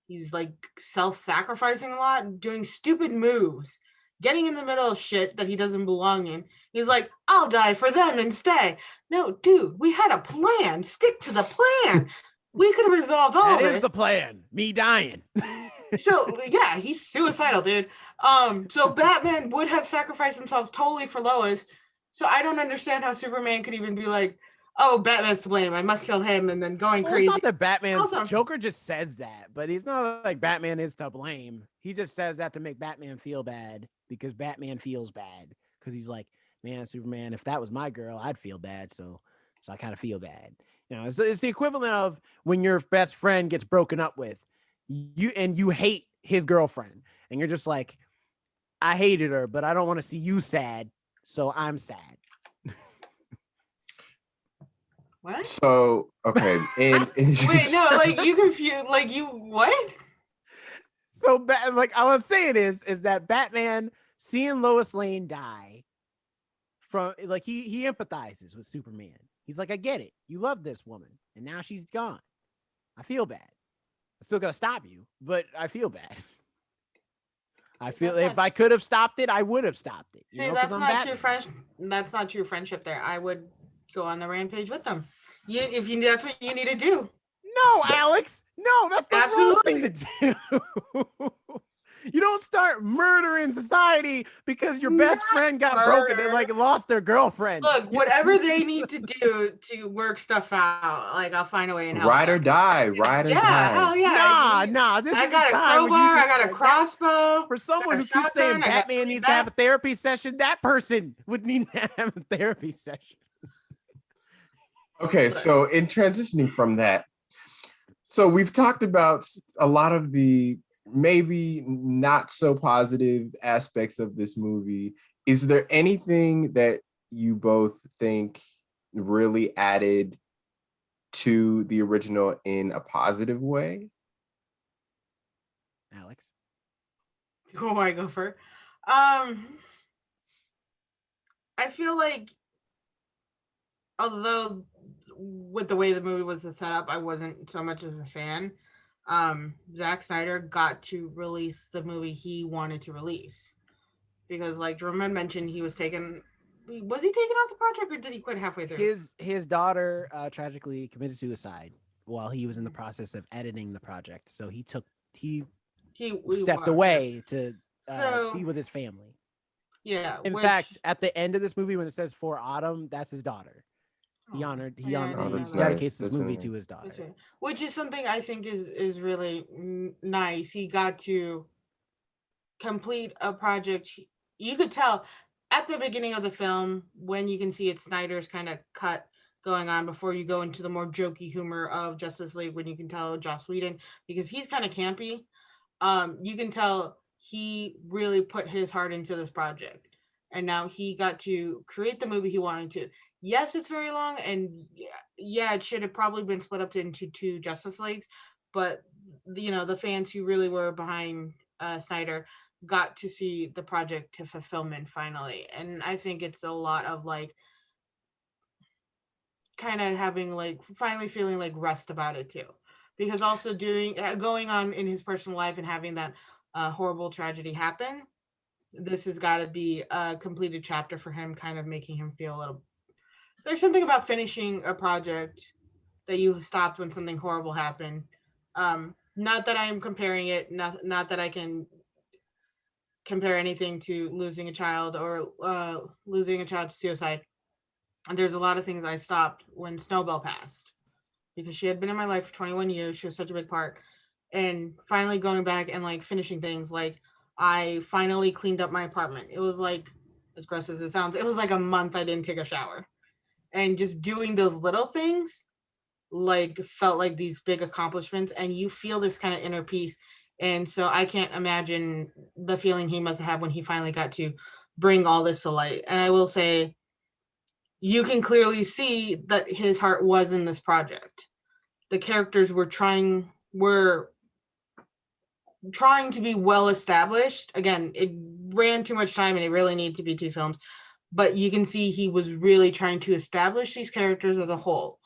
S2: he's like self-sacrificing a lot, doing stupid moves, getting in the middle of shit that he doesn't belong in. He's like, I'll die for them instead. No, dude, we had a plan. Stick to the plan. We could have resolved all this.
S3: That is the plan. Me dying.
S2: So yeah, he's suicidal, dude. So Batman would have sacrificed himself totally for Lois. So I don't understand how Superman could even be like, oh, Batman's to blame, I must kill him, and then going crazy.
S3: It's not that Batman's Joker just says that, but he's not like Batman is to blame. He just says that to make Batman feel bad because Batman feels bad because he's like, man, Superman, if that was my girl, I'd feel bad. So I kind of feel bad. You know, it's the equivalent of when your best friend gets broken up with you hate his girlfriend and you're just like, I hated her, but I don't want to see you sad. So I'm sad.
S2: What?
S1: So, okay.
S2: Wait, no, like you confused, like you, what?
S3: So, like I was saying is that Batman seeing Lois Lane die from, like, he empathizes with Superman. He's like, I get it. You love this woman and now she's gone. I feel bad. I'm still gonna stop you, but I feel bad. I feel if I could have stopped it, I would have stopped it.
S2: See, that's not true friendship. That's not true friendship there. I would go on the rampage with them. That's what you need to do.
S3: No, Alex. No, that's the wrong thing to do. You don't start murdering society because your best friend got broken and like lost their girlfriend.
S2: Look, whatever they need to do to work stuff out, like I'll find a way and help.
S1: Ride or die. Ride or die.
S2: Hell yeah.
S3: Nah. This
S2: I got a crowbar. I got a crossbow.
S3: For someone who keeps saying Batman needs to have a therapy session, that person would need to have a therapy session.
S1: Okay, so in transitioning from that, so we've talked about a lot of the maybe not so positive aspects of this movie. Is there anything that you both think really added to the original in a positive way?
S3: Alex?
S2: Who I go for? I feel like, although with the way the movie was set up, I wasn't so much of a fan. Zack Snyder got to release the movie he wanted to release because, like Jerome mentioned, he was taken. Was he taken off the project, or did he quit halfway through?
S3: His daughter tragically committed suicide while he was in the process of editing the project. So he stepped away to be with his family.
S2: Yeah.
S3: In fact, at the end of this movie, when it says "For Autumn," that's his daughter. He
S2: Oh,
S3: honored.
S2: yeah, I
S1: Oh,
S2: didn't know
S1: that's
S3: He
S2: that.
S3: dedicates
S1: nice.
S3: this
S1: That's really
S3: movie
S1: nice.
S3: to his
S2: That's
S3: daughter.
S2: right. Which is something I think is really nice. He got to complete a project. You could tell at the beginning of the film when you can see it's Snyder's kind of cut going on before you go into the more jokey humor of Justice League when you can tell Joss Whedon because he's kind of campy. You can tell he really put his heart into this project. And now he got to create the movie he wanted to. Yes, it's very long, and yeah, it should have probably been split up into two Justice Leagues. But the fans who really were behind Snyder got to see the project to fulfillment finally, and I think it's a lot of like kind of having like finally feeling like rest about it too, because also doing going on in his personal life and having that horrible tragedy happen. This has got to be a completed chapter for him, kind of making him feel a little. There's something about finishing a project that you stopped when something horrible happened. Not that I am comparing it, not that I can compare anything to losing a child or losing a child to suicide. And there's a lot of things I stopped when Snowbell passed because she had been in my life for 21 years. She was such a big part. And finally going back and like finishing things, like I finally cleaned up my apartment. It was like, as gross as it sounds, it was like a month I didn't take a shower. And just doing those little things like felt like these big accomplishments, and you feel this kind of inner peace. And so I can't imagine the feeling he must have had when he finally got to bring all this to light. And I will say, you can clearly see that his heart was in this project. The characters were trying to be well established. Again, it ran too much time and it really needed to be two films. But you can see he was really trying to establish these characters as a whole.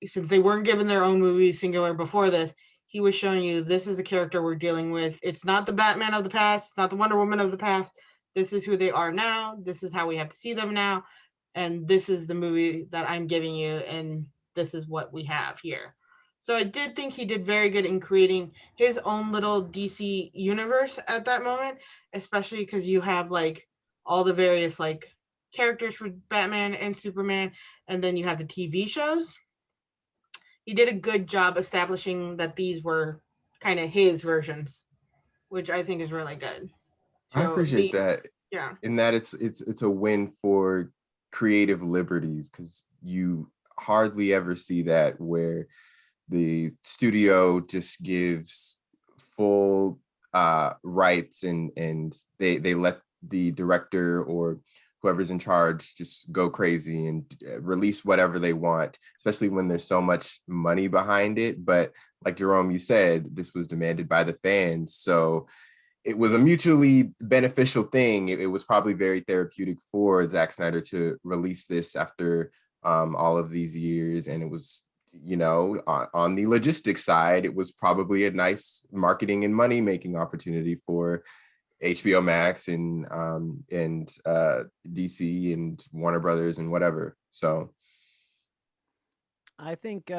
S2: Since they weren't given their own movie singular before this, he was showing you this is the character we're dealing with. It's not the Batman of the past, it's not the Wonder Woman of the past. This is who they are now. This is how we have to see them now. And this is the movie that I'm giving you, and this is what we have here. So I did think he did very good in creating his own little DC universe at that moment, especially because you have like all the various like characters for Batman and Superman, and then you have the TV shows. He did a good job establishing that these were kind of his versions, which I think is really good.
S1: I
S2: So
S1: appreciate that.
S2: yeah,
S1: In that it's a win for creative liberties because you hardly ever see that where the studio just gives full rights and they let the director or whoever's in charge just go crazy and release whatever they want, especially when there's so much money behind it. But like Jerome, you said, this was demanded by the fans, so it was a mutually beneficial thing. It was probably very therapeutic for Zack Snyder to release this after all of these years. And it was, on the logistics side, it was probably a nice marketing and money making opportunity for HBO Max and DC and Warner Brothers and whatever. So
S3: I think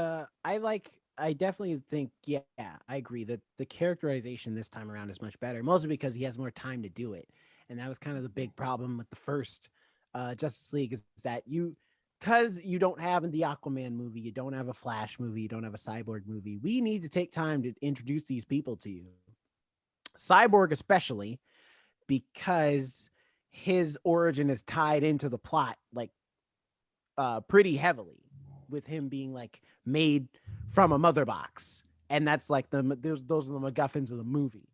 S3: I definitely think, yeah, I agree that the characterization this time around is much better, mostly because he has more time to do it. And that was kind of the big problem with the first Justice League, is that because you don't have the Aquaman movie, you don't have a Flash movie, you don't have a Cyborg movie, we need to take time to introduce these people to you. Cyborg especially, because his origin is tied into the plot like pretty heavily, with him being like made from a mother box, and that's like those are the MacGuffins of the movie.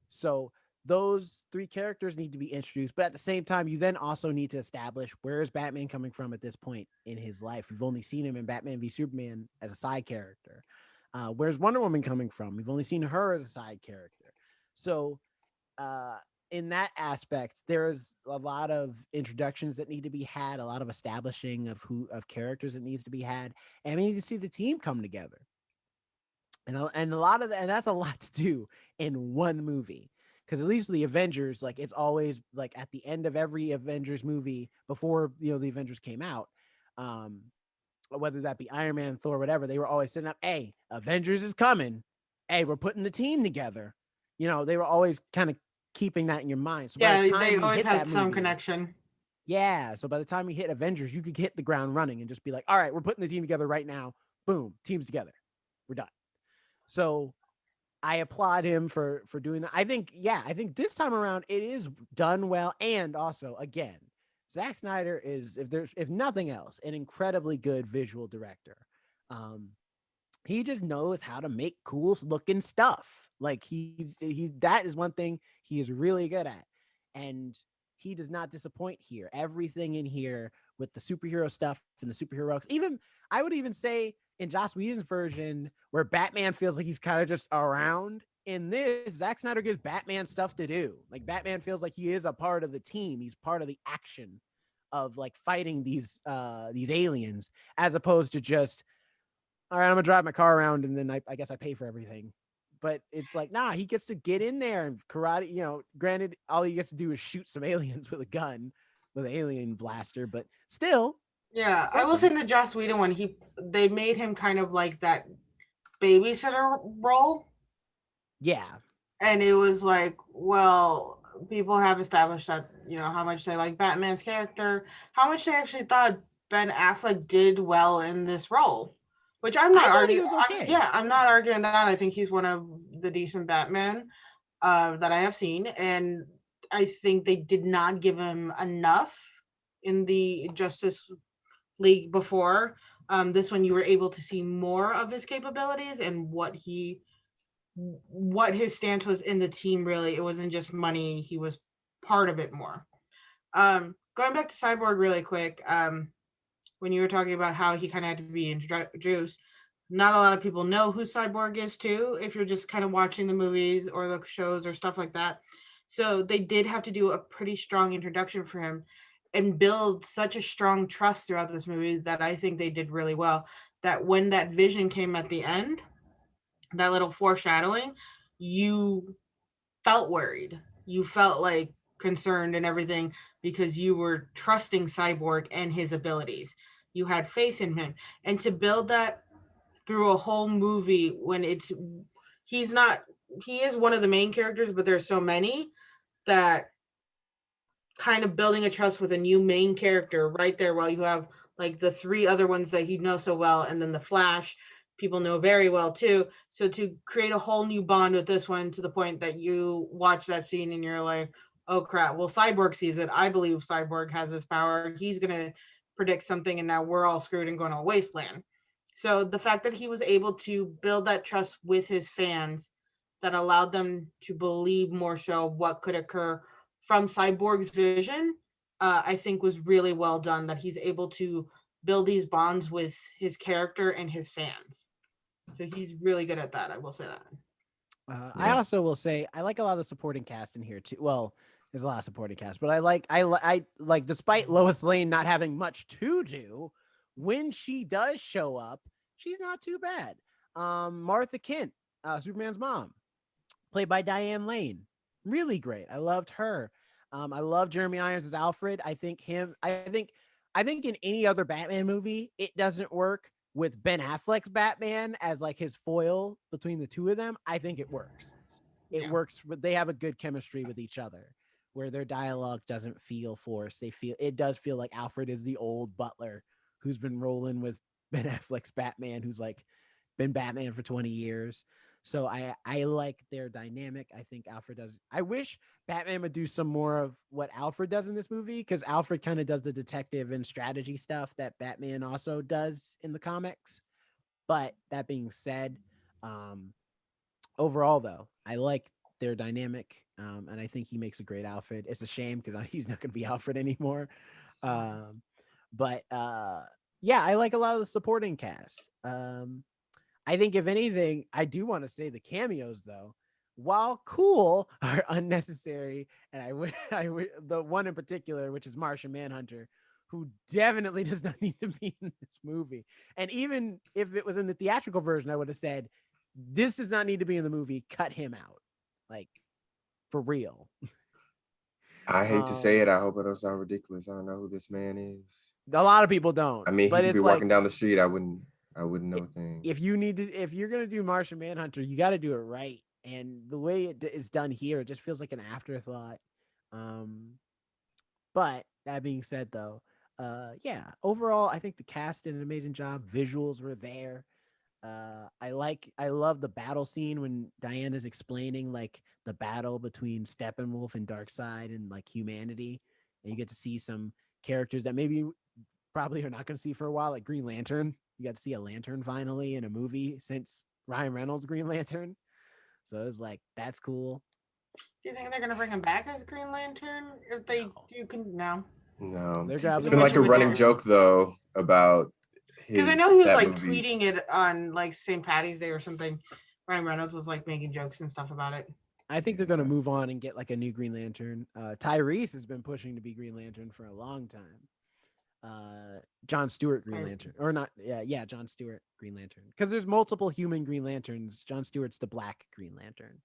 S3: So those three characters need to be introduced, but at the same time, you then also need to establish where is Batman coming from at this point in his life. We've only seen him in Batman v Superman as a side character. Where's Wonder Woman coming from? We've only seen her as a side character. So uh, in that aspect, there's a lot of introductions that need to be had, a lot of establishing of characters that needs to be had, and we need to see the team come together. And a lot of that, and that's a lot to do in one movie. Because at least the Avengers, like it's always like at the end of every Avengers movie before the Avengers came out, um, whether that be Iron Man, Thor, whatever, they were always setting up, hey, Avengers is coming. Hey, we're putting the team together. They were always kind of keeping that in your mind. So by
S2: yeah,
S3: the time
S2: they
S3: we
S2: always
S3: hit
S2: had
S3: that
S2: some
S3: movie,
S2: connection.
S3: Yeah. So by the time we hit Avengers, you could hit the ground running and just be like, all right, we're putting the team together right now. Boom, team's together. We're done. So I applaud him for doing that. I think this time around it is done well. And also, again, Zack Snyder is, if nothing else, an incredibly good visual director. Um, he just knows how to make cool looking stuff. Like he that is one thing he is really good at. And he does not disappoint here. Everything in here with the superhero stuff and the superhero arcs, even I would even say in Joss Whedon's version, where Batman feels like he's kind of just around. In this, Zack Snyder gives Batman stuff to do. Like Batman feels like he is a part of the team. He's part of the action of like fighting these aliens, as opposed to just, all right, I'm gonna drive my car around and then I guess I pay for everything. But it's like, nah, he gets to get in there and karate. Granted, all he gets to do is shoot some aliens with a gun, with an alien blaster. But still,
S2: Yeah, I will
S3: something.
S2: say in the Joss Whedon one, they made him kind of like that babysitter role,
S3: Yeah,
S2: and it was like, well, people have established that how much they like Batman's character, how much they actually thought Ben Affleck did well in this role, which I'm not
S3: I thought he
S2: arguing.
S3: was okay.
S2: I'm not arguing that. I think he's one of the decent Batman that I have seen, and I think they did not give him enough in the Justice League before. This one, you were able to see more of his capabilities and what his stance was in the team. Really, it wasn't just money; he was part of it more. Going back to Cyborg really quick, when you were talking about how he kind of had to be introduced, not a lot of people know who Cyborg is too. If you're just kind of watching the movies or the shows or stuff like that, so they did have to do a pretty strong introduction for him and build such a strong trust throughout this movie that I think they did really well. That when that vision came at the end, that little foreshadowing, you felt worried. You felt like concerned and everything because you were trusting Cyborg and his abilities. You had faith in him. And to build that through a whole movie when he's not he is one of the main characters, but there's so many that kind of building a trust with a new main character right there while you have like the three other ones that he knows so well, and then the Flash people know very well too. So to create a whole new bond with this one to the point that you watch that scene and you're like, oh crap, well, Cyborg sees it. I believe Cyborg has this power. He's gonna predict something and now we're all screwed and going to a wasteland. So the fact that he was able to build that trust with his fans that allowed them to believe more so what could occur from Cyborg's vision, I think was really well done. That he's able to build these bonds with his character and his fans. So he's really good at that. I will say that.
S3: I
S1: Yeah.
S3: also will say I like a lot of the supporting cast in here too. Well, there's a lot of supporting cast, but I like despite Lois Lane not having much to do, when she does show up, she's not too bad. Martha Kent, Superman's mom, played by Diane Lane, really great. I loved her. I love Jeremy Irons as Alfred. I think in any other Batman movie, it doesn't work. With Ben Affleck's Batman as like his foil between the two of them, I think it works. It
S2: Yeah.
S3: works, but they have a good chemistry with each other where their dialogue doesn't feel forced. It does feel like Alfred is the old butler who's been rolling with Ben Affleck's Batman, who's like been Batman for 20 years. So I like their dynamic. I think Alfred does. I wish Batman would do some more of what Alfred does in this movie, because Alfred kind of does the detective and strategy stuff that Batman also does in the comics. But that being said, um, overall though, I like their dynamic, and I think he makes a great Alfred. It's a shame because he's not going to be Alfred anymore. Um, but yeah, I like a lot of the supporting cast. I think if anything, I do want to say the cameos though, while cool, are unnecessary. And the one in particular, which is Martian Manhunter, who definitely does not need to be in this movie. And even if it was in the theatrical version, I would have said, this does not need to be in the movie. Cut him out, like for real.
S1: I hate to say it. I hope I don't sound ridiculous. I don't know who this man is.
S3: A lot of people don't.
S1: I mean, he
S3: but
S1: could be
S3: it's
S1: walking
S3: like,
S1: down the street. I wouldn't know a thing.
S3: if you're gonna do Martian Manhunter, you got to do it right. And the way it is done here, it just feels like an afterthought. Um, But that being said, though, yeah, overall, I think the cast did an amazing job. Visuals were there. I love the battle scene when Diana's explaining like the battle between Steppenwolf and Darkseid and like humanity, and you get to see some characters that maybe you probably are not going to see for a while, like Green Lantern. You got to see a Lantern finally in a movie since Ryan Reynolds' Green Lantern, so it was like that's cool.
S2: Do you think they're gonna bring him back as Green Lantern? If they
S3: No.
S2: do, can no.
S1: No,
S3: They're
S1: it's
S3: probably
S1: been
S3: gonna
S1: like a
S3: do
S1: running
S3: it.
S1: joke though about
S2: Because I know he was
S1: that
S2: like
S1: movie.
S2: tweeting it on like St. Patty's Day or something. Ryan Reynolds was like making jokes and stuff about it.
S3: I think they're going to move on and get like a new Green Lantern. Tyrese has been pushing to be Green Lantern for a long time. John Stewart Green Lantern, or not? Yeah, John Stewart Green Lantern. Because there's multiple human Green Lanterns. John Stewart's the Black Green Lantern.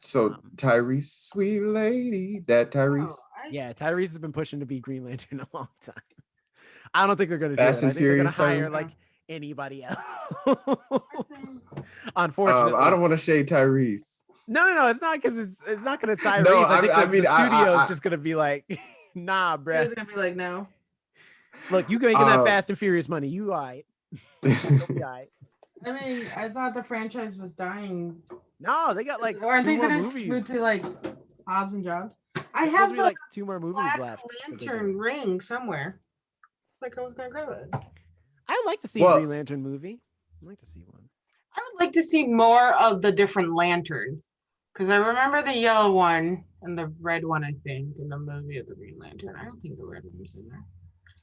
S1: So Tyrese, sweet lady, that Tyrese.
S3: Yeah, Tyrese has been pushing to be Green Lantern a long time. I don't think they're going to do
S1: Fast
S3: it. I
S1: and
S3: think they're going to
S1: Furious
S3: hire
S1: Tyrese?
S3: like anybody else. Unfortunately,
S1: I don't want to shade Tyrese.
S3: No. It's not because it's not going to Tyrese.
S1: No,
S3: I think
S1: I mean,
S3: the studio is just going to be like, nah, bruh.
S2: He's gonna be like, no.
S3: Look, you can make that Fast and Furious money. You all right. You'll be all right.
S2: I mean, I thought the franchise was dying.
S3: No, they got like
S2: Aren't
S3: two
S2: they
S3: more
S2: gonna
S3: movies.
S2: move to like Hobbs and Jobs? I
S3: There's
S2: have
S3: supposed to
S2: the
S3: be like 2 more movies
S2: Black
S3: left. that they're
S2: Lantern
S3: doing.
S2: ring somewhere. It's like I was gonna grab it.
S3: I would like to see a Green Lantern movie. I'd like to see one.
S2: I would like to see more of the different lanterns. Because I remember the yellow one and the red one, I think, in the movie of the Green Lantern. I don't think the red one was in there.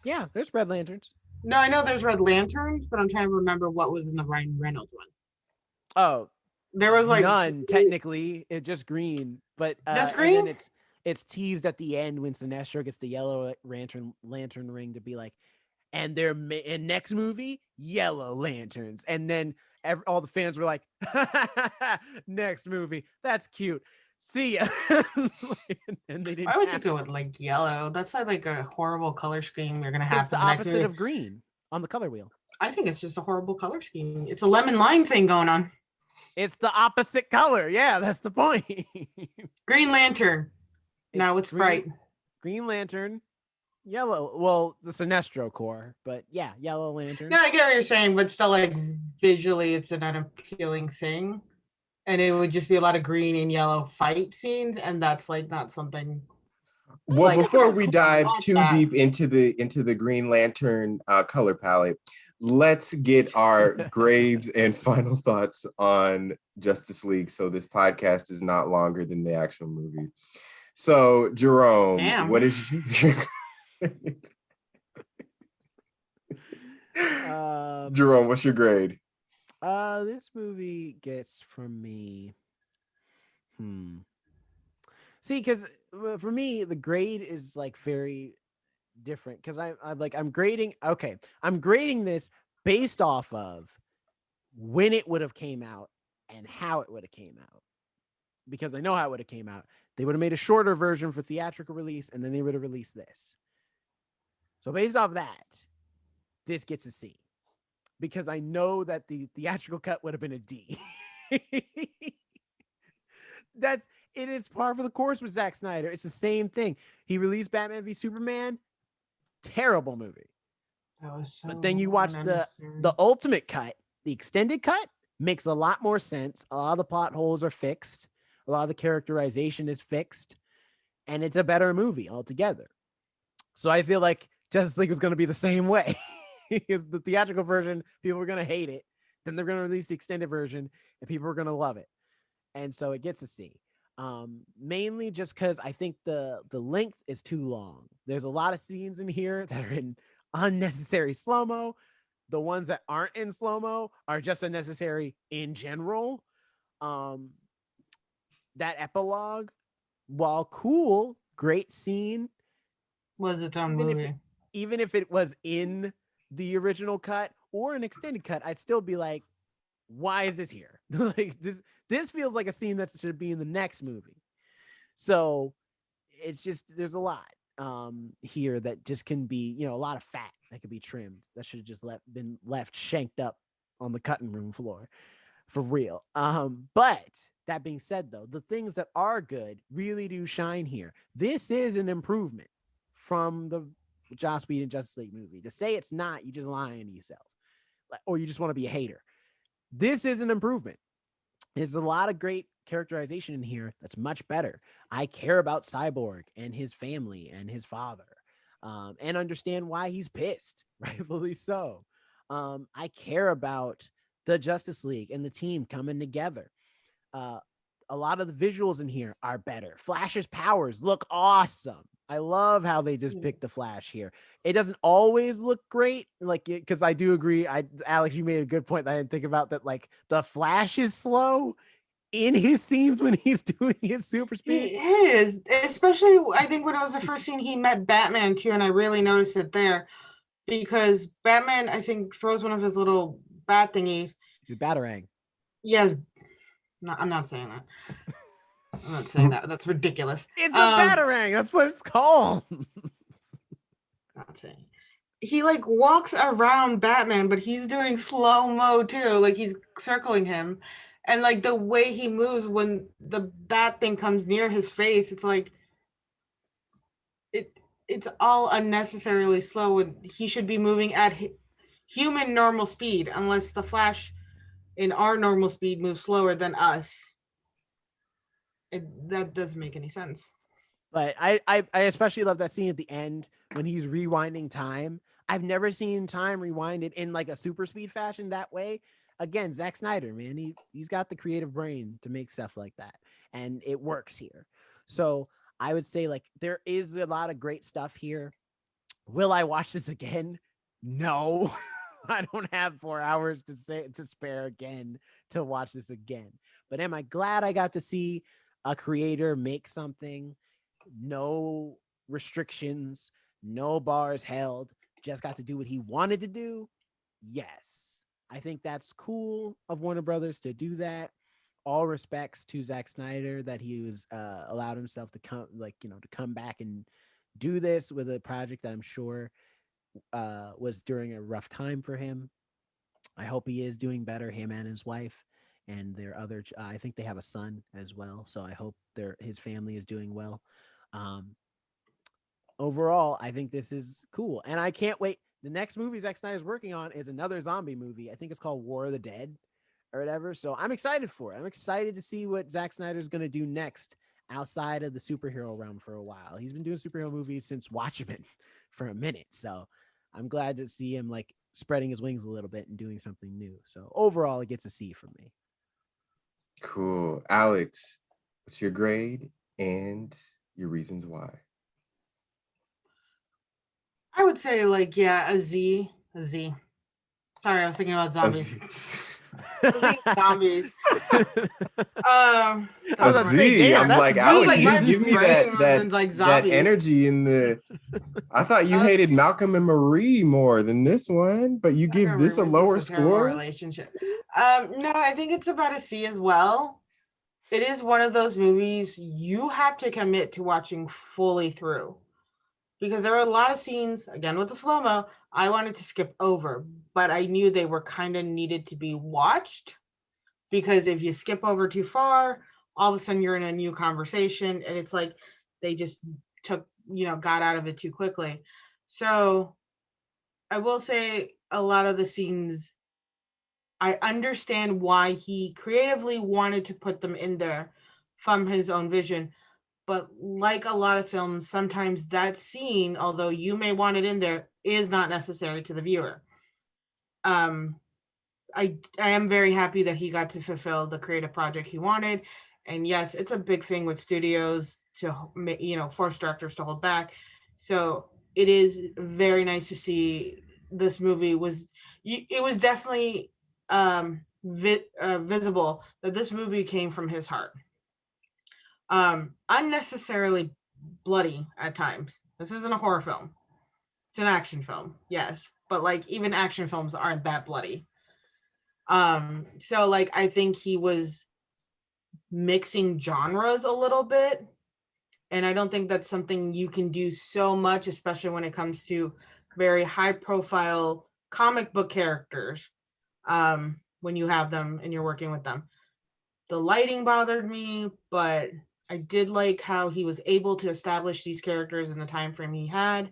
S3: Yeah, there's Red Lanterns.
S2: No, I know there's red lanterns, but I'm trying to remember what was in the Ryan Reynolds one.
S3: Oh,
S2: there was like
S3: none technically. It's just green, but
S2: just green.
S3: And then it's teased at the end when Sinestro gets the yellow lantern ring to be like, and they're in next movie Yellow Lanterns, and then all the fans were like, next movie, that's cute. See ya. And they didn't.
S2: Why would you go with like yellow? That's like a horrible color scheme you're gonna have.
S3: It's the opposite of green on the color wheel.
S2: I think it's just a horrible color scheme. It's a lemon lime thing going on.
S3: It's the opposite color. Yeah, that's the point.
S2: Green Lantern. Now it's bright.
S3: Green Lantern. Yellow. Well, the Sinestro Corps, but yeah, Yellow Lantern.
S2: No, I get what you're saying, but still, like visually, it's an unappealing thing. And it would just be a lot of green and yellow fight scenes, and that's like not something.
S1: Well, like, before we dive too deep into the Green Lantern color palette, let's get our grades and final thoughts on Justice League, so this podcast is not longer than the actual movie. So, Jerome, what is your Jerome, what's your grade?
S3: This movie gets from me. See, because for me, the grade is like very different because I'm grading. Okay, I'm grading this based off of when it would have came out and how it would have came out. Because I know how it would have came out. They would have made a shorter version for theatrical release, and then they would have released this. So based off that, this gets a C. Because I know that the theatrical cut would have been a D. It is par for the course with Zack Snyder. It's the same thing. He released Batman v Superman. Terrible movie.
S2: That was so
S3: but then you watch the ultimate cut, the extended cut, makes a lot more sense. A lot of the plot holes are fixed. A lot of the characterization is fixed. And it's a better movie altogether. So I feel like Justice League was going to be the same way. Because the theatrical version, people are going to hate it. Then they're going to release the extended version, and people are going to love it. And so it gets a C. Mainly just because I think the length is too long. There's a lot of scenes in here that are in unnecessary slow-mo. The ones that aren't in slow-mo are just unnecessary in general. That epilogue, while cool, great scene.
S2: Was its own movie.
S3: Even if it was in the original cut or an extended cut, I'd still be like, why is this here? Like this feels like a scene that should be in the next movie. So it's just, there's a lot here that just can be, a lot of fat that could be trimmed. That should have just been left shanked up on the cutting room floor for real. But that being said, though, the things that are good really do shine here. This is an improvement from the Joss Whedon Justice League movie. To say it's not, you just lying to yourself, or you just want to be a hater. This is an improvement. There's a lot of great characterization in here that's much better. I care about Cyborg and his family and his father, and understand why he's pissed, rightfully so. I care about the Justice League and the team coming together. A lot of the visuals in here are better. Flash's powers look awesome. I love how they just picked the Flash here. It doesn't always look great, like, because I do agree. Alex, you made a good point that I didn't think about, that like the Flash is slow in his scenes when he's doing his super speed.
S2: He is, especially I think when it was the first scene he met Batman too, and I really noticed it there because Batman, I think, throws one of his little bat thingies.
S3: The Batarang.
S2: Yes. No, I'm not saying that. I'm not saying that. That's ridiculous.
S3: It's a Batarang. That's what it's called.
S2: Not saying. He like walks around Batman, but he's doing slow-mo too. Like he's circling him. And like the way he moves when the bat thing comes near his face, it's like it's all unnecessarily slow, and he should be moving at human normal speed, unless the Flash in our normal speed moves slower than us. That doesn't make any sense.
S3: But I especially love that scene at the end when he's rewinding time. I've never seen time rewinded in like a super speed fashion that way. Again, Zack Snyder, man, he's got the creative brain to make stuff like that, and it works here. So I would say like there is a lot of great stuff here. Will I watch this again? No. I don't have 4 hours to spare again to watch this again. But am I glad I got to see a creator make something? No restrictions, no bars held, just got to do what he wanted to do. Yes, I think that's cool of Warner Brothers to do that. All respects to Zack Snyder that he was allowed himself to come back and do this with a project that I'm sure was during a rough time for him. I hope he is doing better, him and his wife and their other I think they have a son as well, so I hope his family is doing well. Overall, I think this is cool, and I can't wait. The next movie Zack Snyder's working on is another zombie movie. I think it's called War of the Dead or whatever, so I'm excited for it. I'm excited to see what Zack Snyder's going to do next outside of the superhero realm for a while. He's been doing superhero movies since Watchmen for a minute, so I'm glad to see him like spreading his wings a little bit and doing something new. So overall, it gets a C from me.
S1: Cool. Alex, what's your grade and your reasons why?
S2: I would say like, yeah, a Z. Sorry, I was thinking about zombies. Zombies.
S1: A Z. I'm like, Alex, you give me that energy in the. I thought you hated Malcolm and Marie more than this one, but you give this a lower score.
S2: Relationship. No, I think it's about a C as well. It is one of those movies you have to commit to watching fully through, because there are a lot of scenes, again with the slow-mo, I wanted to skip over, but I knew they were kind of needed to be watched, because if you skip over too far, all of a sudden you're in a new conversation, and it's like they just got out of it too quickly. So I will say a lot of the scenes, I understand why he creatively wanted to put them in there from his own vision. But like a lot of films, sometimes that scene, although you may want it in there, is not necessary to the viewer. I am very happy that he got to fulfill the creative project he wanted. And yes, it's a big thing with studios to, force directors to hold back. So it is very nice to see this movie it was definitely visible that this movie came from his heart. Unnecessarily bloody at times. This isn't a horror film. It's an action film, yes. But like even action films aren't that bloody. So like I think he was mixing genres a little bit. And I don't think that's something you can do so much, especially when it comes to very high profile comic book characters, when you have them and you're working with them. The lighting bothered me, but I did like how he was able to establish these characters in the time frame he had.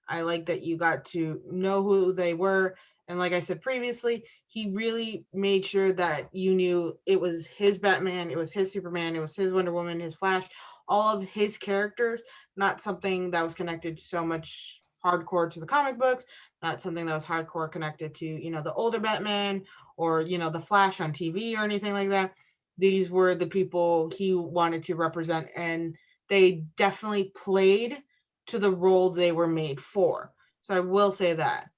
S2: I like that you got to know who they were. And like I said previously, he really made sure that you knew it was his Batman, it was his Superman, it was his Wonder Woman, his Flash, all of his characters, not something that was connected so much hardcore to the comic books, not something that was hardcore connected to, the older Batman or, the Flash on TV or anything like that. These were the people he wanted to represent, and they definitely played to the role they were made for. So I will say that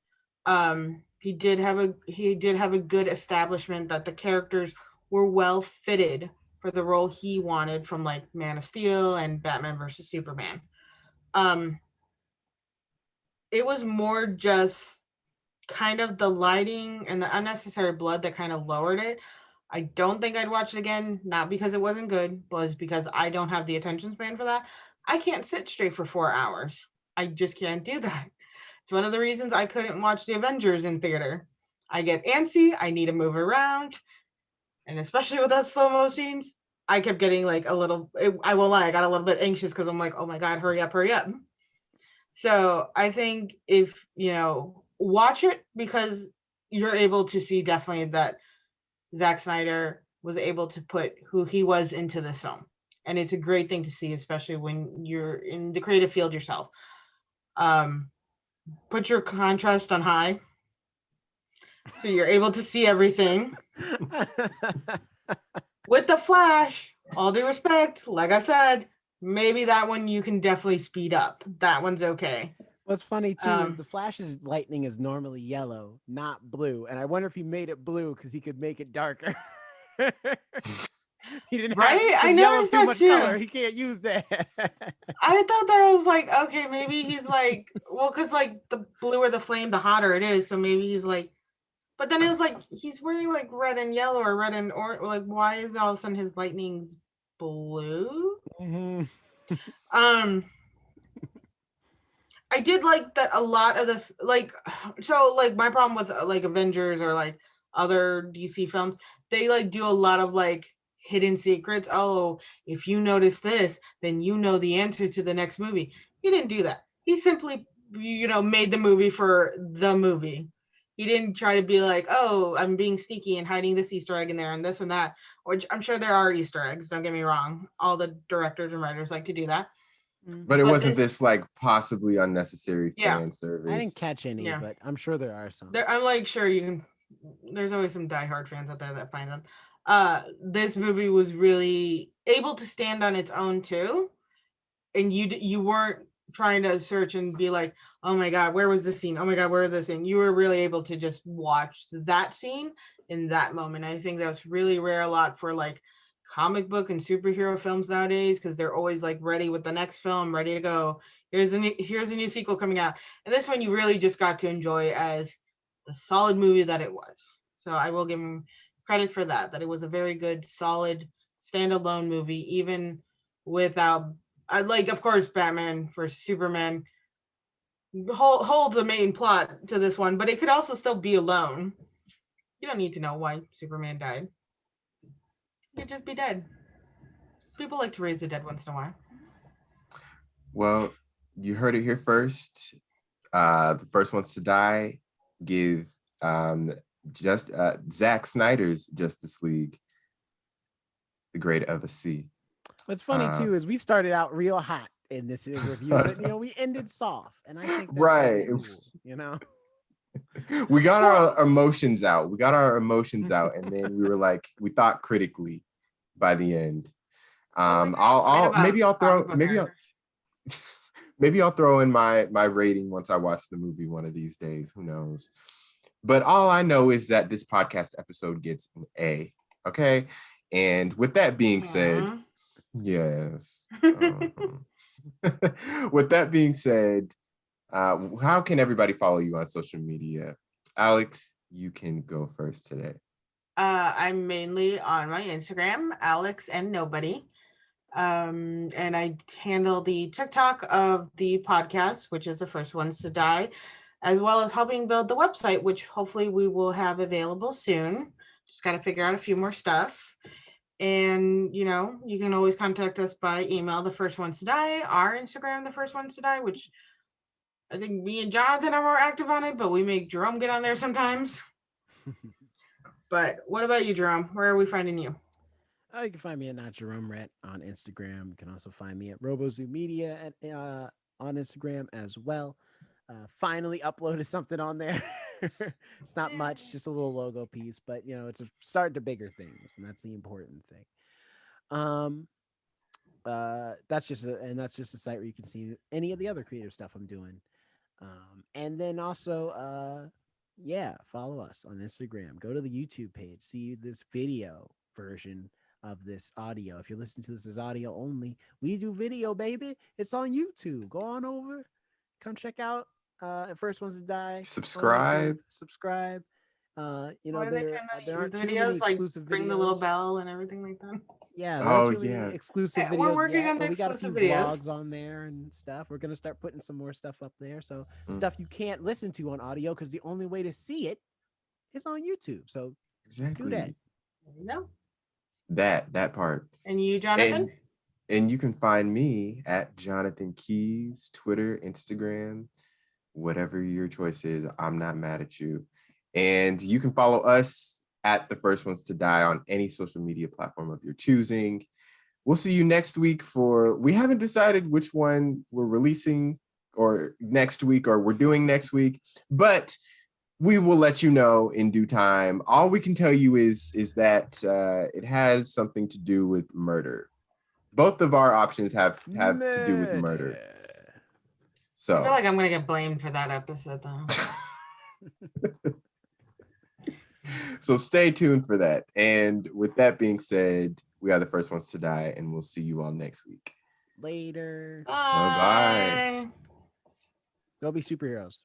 S2: he did have a good establishment that the characters were well fitted for the role he wanted, from like Man of Steel and Batman versus Superman. Um, it was more just kind of the lighting and the unnecessary blood that kind of lowered it. I don't think I'd watch it again, not because it wasn't good, but because I don't have the attention span for that. I can't sit straight for 4 hours. I just can't do that. It's one of the reasons I couldn't watch the Avengers in theater. I get antsy, I need to move around, and especially with those slow mo scenes, I kept getting like a little, I won't lie, I got a little bit anxious because I'm like, oh my God, hurry up, hurry up. So I think if, watch it because you're able to see definitely that Zack Snyder was able to put who he was into this film. And it's a great thing to see, especially when you're in the creative field yourself. Um, put your contrast on high so you're able to see everything. With the Flash, all due respect, like I said, maybe that one you can definitely speed up. That one's okay.
S3: What's funny too is the Flash's lightning is normally yellow, not blue, and I wonder if he made it blue because he could make it darker. He didn't
S2: right?
S3: have
S2: I
S3: yellow's
S2: noticed
S3: too
S2: that
S3: much
S2: too.
S3: color. He can't use that.
S2: I thought that was like, okay, maybe he's like, well, because like the bluer the flame, the hotter it is. So maybe he's like, but then it was like he's wearing like red and yellow or red and orange. Like, why is all of a sudden his lightning's blue?
S3: Mm-hmm.
S2: I did like that a lot of the so like my problem with like Avengers or like other DC films, they like do a lot of like hidden secrets. Oh, if you notice this, then you know the answer to the next movie. He didn't do that. He simply made the movie for the movie. He didn't try to be like, oh, I'm being sneaky and hiding this Easter egg in there and this and that. Which I'm sure there are Easter eggs. Don't get me wrong. All the directors and writers like to do that.
S1: But it wasn't this like possibly unnecessary fan service.
S3: I didn't catch any, but I'm sure there are some.
S2: I'm like, sure, you can. There's always some diehard fans out there that find them. This movie was really able to stand on its own too, and you weren't trying to search and be like, oh my God, where was this scene? Oh my God, where was this scene? You were really able to just watch that scene in that moment. I think that's really rare a lot for like comic book and superhero films nowadays, because they're always like ready with the next film, ready to go. Here's a new sequel coming out, and this one you really just got to enjoy as the solid movie that it was. So I will give him credit for that it was a very good, solid, standalone movie, even without. I like, of course, Batman versus Superman holds a main plot to this one, but it could also still be alone. You don't need to know why Superman died. He'd just be dead. People like to raise the dead once in a while.
S1: Well, you heard it here first. The first ones to die give Zack Snyder's Justice League the grade of a C.
S3: What's funny too is we started out real hot in this review, but we ended soft, and I think that's
S1: right.
S3: Cool,
S1: We got our emotions out. And then we were like, we thought critically by the end. Maybe I'll throw in my rating once I watch the movie one of these days. Who knows? But all I know is that this podcast episode gets an A. Okay. And with that being said, yes. With that being said, how can everybody follow you on social media? Alex, you can go first today.
S2: I'm mainly on my Instagram, Alex and Nobody. And I handle the TikTok of the podcast, which is the first ones to die, as well as helping build the website, which hopefully we will have available soon. Just got to figure out a few more stuff. And, you know, you can always contact us by email, the first ones to die, our Instagram, the first ones to die, which I think me and Jonathan are more active on it, but we make Jerome get on there sometimes. But what about you, Jerome? Where are we finding you?
S3: You can find me at Not Jerome Ret on Instagram. You can also find me at RoboZoo Media on Instagram as well. Finally uploaded something on there. It's not much, just a little logo piece, but you know, it's a start to bigger things, and that's the important thing. That's just a site where you can see any of the other creative stuff I'm doing. And then also follow us on Instagram. Go to the YouTube page, see this video version of this audio. If you're listening to this as audio only, we do video, baby. It's on YouTube. Go on over, come check out First Ones to Die.
S1: Subscribe.
S3: Subscribe. You know,
S2: Why do they
S3: there aren't
S2: the
S3: too many
S2: videos like
S3: exclusive
S2: bring
S3: videos.
S2: the little bell and everything like that?
S3: Yeah, there aren't
S1: Oh
S3: too many
S1: yeah.
S3: exclusive
S2: Yeah, we're
S3: videos
S2: working
S3: yet,
S2: on the
S3: but we got a few
S2: exclusive videos.
S3: vlogs on there and stuff. We're gonna start putting some more stuff up there. So stuff you can't listen to on audio because the only way to see it is on YouTube. So
S1: Exactly.
S3: do that.
S2: There you go.
S1: That part.
S2: And you, Jonathan?
S1: And you can find me at Jonathan Keys, Twitter, Instagram, whatever your choice is. I'm not mad at you. And you can follow us at The First Ones to Die on any social media platform of your choosing. We'll see you next week we haven't decided which one we're releasing or next week or we're doing next week, but we will let you know in due time. All we can tell you is that it has something to do with murder. Both of our options have to do with murder. So
S2: I feel like I'm gonna get blamed for that episode though.
S1: So stay tuned for that. And with that being said, we are The First Ones to Die, and we'll see you all next week.
S3: Later.
S2: Bye.
S1: Bye-bye.
S3: Go be superheroes.